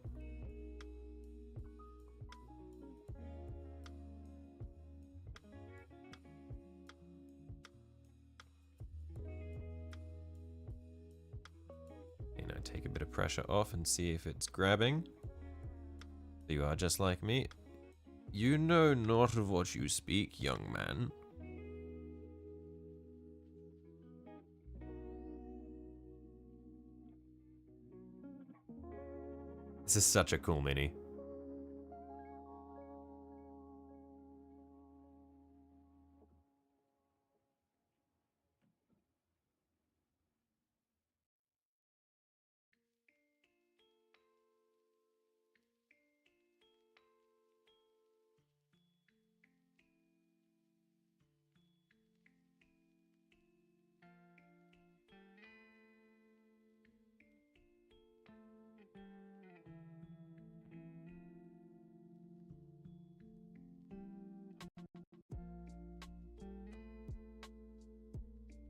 Take a bit of pressure off and see if it's grabbing. You are just like me. You know not of what you speak, young man. This is such a cool mini.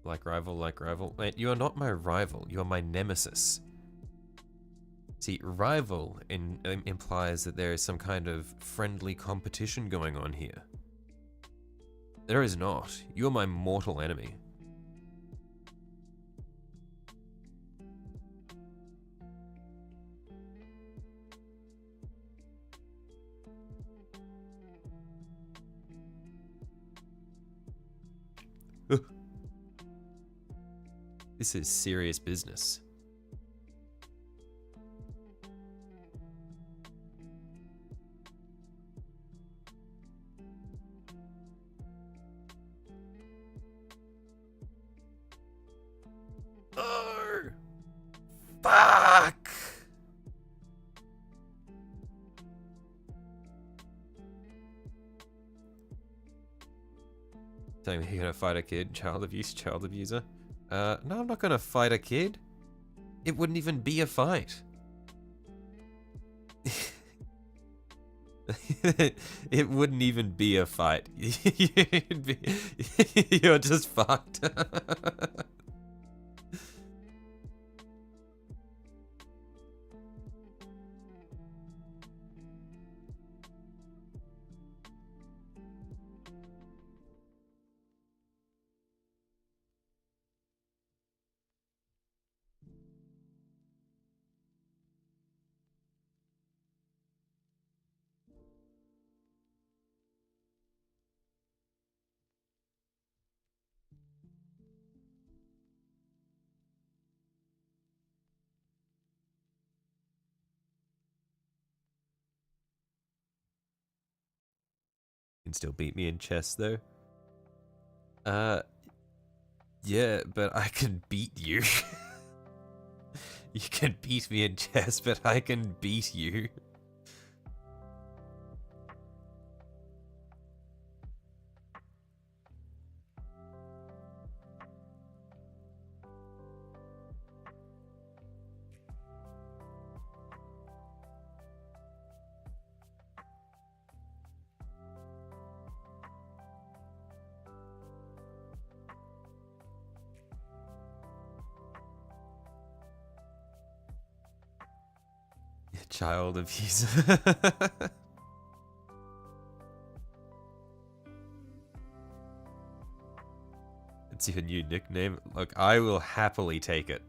Like rival, like rival. Wait, you are not my rival. You are my nemesis. See, rival implies that there is some kind of friendly competition going on here. There is not. You are my mortal enemy. This is serious business. Oh! Fuck! Telling me you're gonna fight a kid? Child abuse, child abuser? No, I'm not gonna fight a kid. It wouldn't even be a fight. It wouldn't even be a fight. You're just fucked. can still beat me in chess, though. Yeah, but I can beat you. You can beat me in chess, but I can beat you. Child abuser. It's your new nickname. Look, I will happily take it.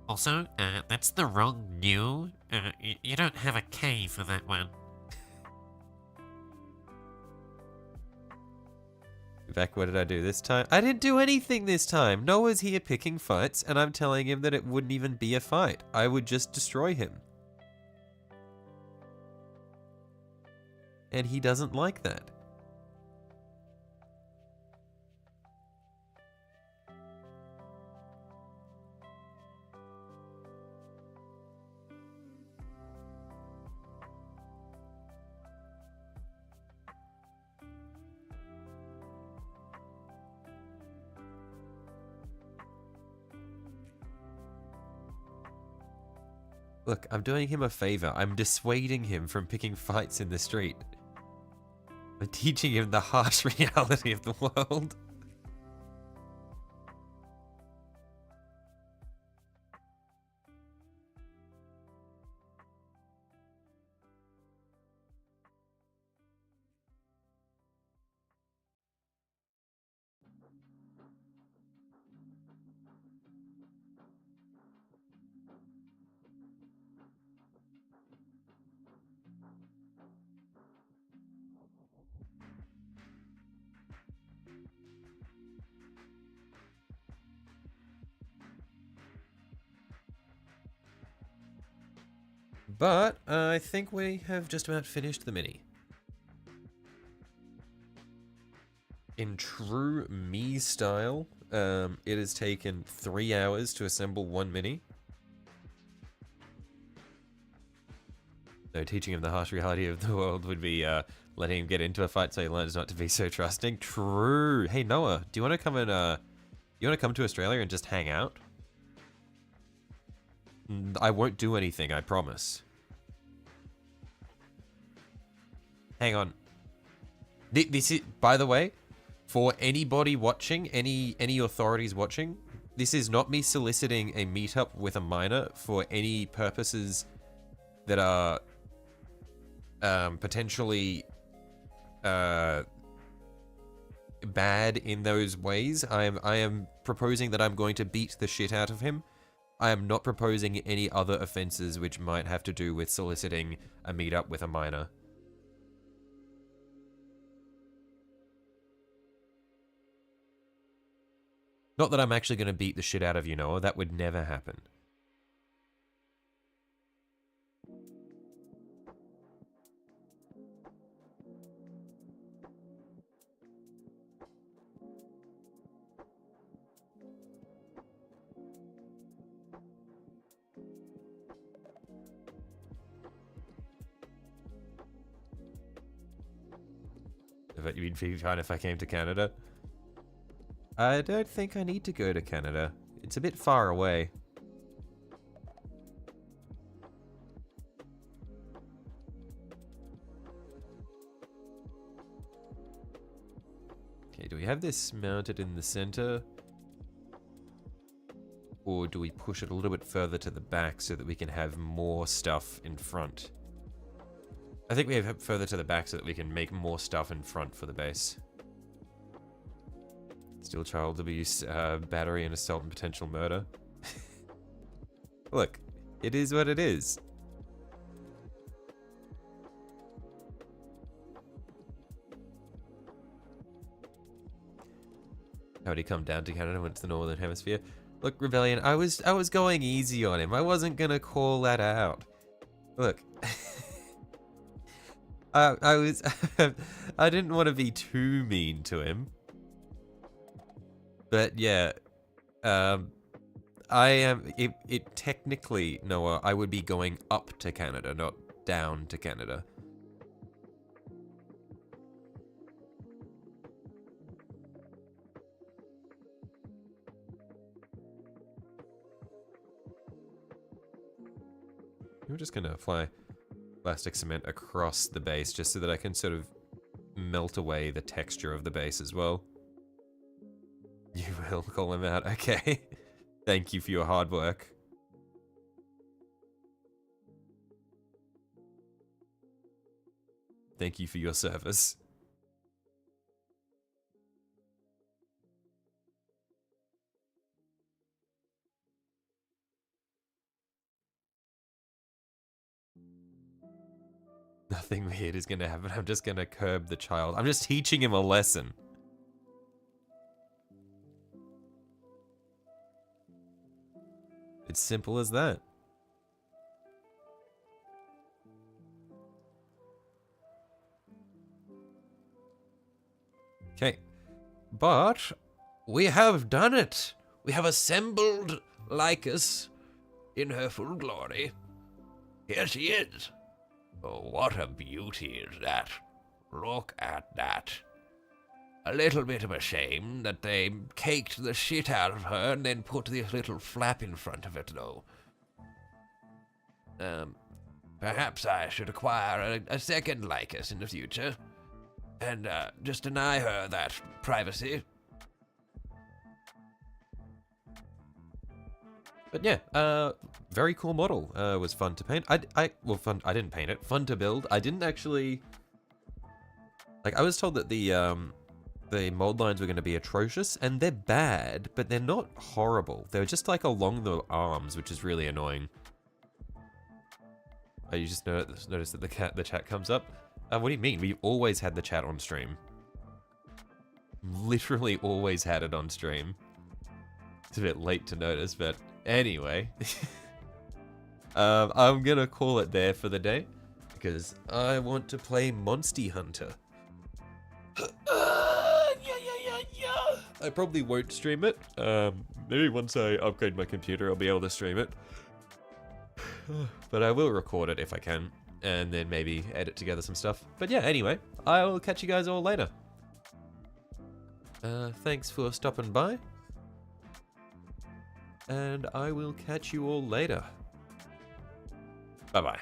Also, that's the wrong new. You don't have a K for that one. In fact, what did I do this time? I didn't do anything this time. Noah's here picking fights, and I'm telling him that it wouldn't even be a fight. I would just destroy him. And he doesn't like that. Look, I'm doing him a favor. I'm dissuading him from picking fights in the street. I'm teaching him the harsh reality of the world. But I think we have just about finished the mini. In true me style, it has taken 3 hours to assemble one mini. So teaching him the harsh reality of the world would be letting him get into a fight so he learns not to be so trusting. True. Hey Noah, do you want to come and you want to come to Australia and just hang out? I won't do anything, I promise. Hang on. This is, by the way, for anybody watching, any authorities watching, this is not me soliciting a meetup with a minor for any purposes that are potentially bad in those ways. I am proposing that I'm going to beat the shit out of him. I am not proposing any other offenses which might have to do with soliciting a meetup with a minor. Not that I'm actually going to beat the shit out of you, Noah. That would never happen. But you'd be fine if I came to Canada? I don't think I need to go to Canada. It's a bit far away. Okay, do we have this mounted in the center? Or do we push it a little bit further to the back so that we can have more stuff in front? I think we have it further to the back so that we can make more stuff in front for the base. Still child abuse, battery and assault and potential murder. Look, it is what it is. How would he come down to Canada when it's the Northern Hemisphere? Look, Rebellion, I was going easy on him. I wasn't gonna call that out. Look. I was I didn't want to be too mean to him. But yeah, I am it technically, Noah, I would be going up to Canada, not down to Canada. We're just gonna fly plastic cement across the base just so that I can sort of melt away the texture of the base as well. You will call him out, okay. Thank you for your hard work. Thank you for your service. Nothing weird is gonna happen. I'm just gonna curb the child. I'm just teaching him a lesson. It's simple as that. Okay. But we have done it. We have assembled Lhykis in her full glory. Here she is. Oh, what a beauty is that. Look at that. A little bit of a shame that they caked the shit out of her and then put this little flap in front of it, though. Perhaps I should acquire a second Lhykis in the future. And, just deny her that privacy. But yeah, very cool model. Was fun to paint. I didn't paint it. Fun to build. I didn't actually... Like, I was told that the mold lines were going to be atrocious, and they're bad, but they're not horrible. They're just, like, along the arms, which is really annoying. Oh, you just notice that the chat comes up? What do you mean? We've always had the chat on stream. Literally always had it on stream. It's a bit late to notice, but anyway. I'm gonna call it there for the day, because I want to play Monster Hunter. I probably won't stream it. Maybe once I upgrade my computer, I'll be able to stream it. But I will record it if I can, and then maybe edit together some stuff. But yeah, anyway, I'll catch you guys all later. Thanks for stopping by. And I will catch you all later. Bye-bye.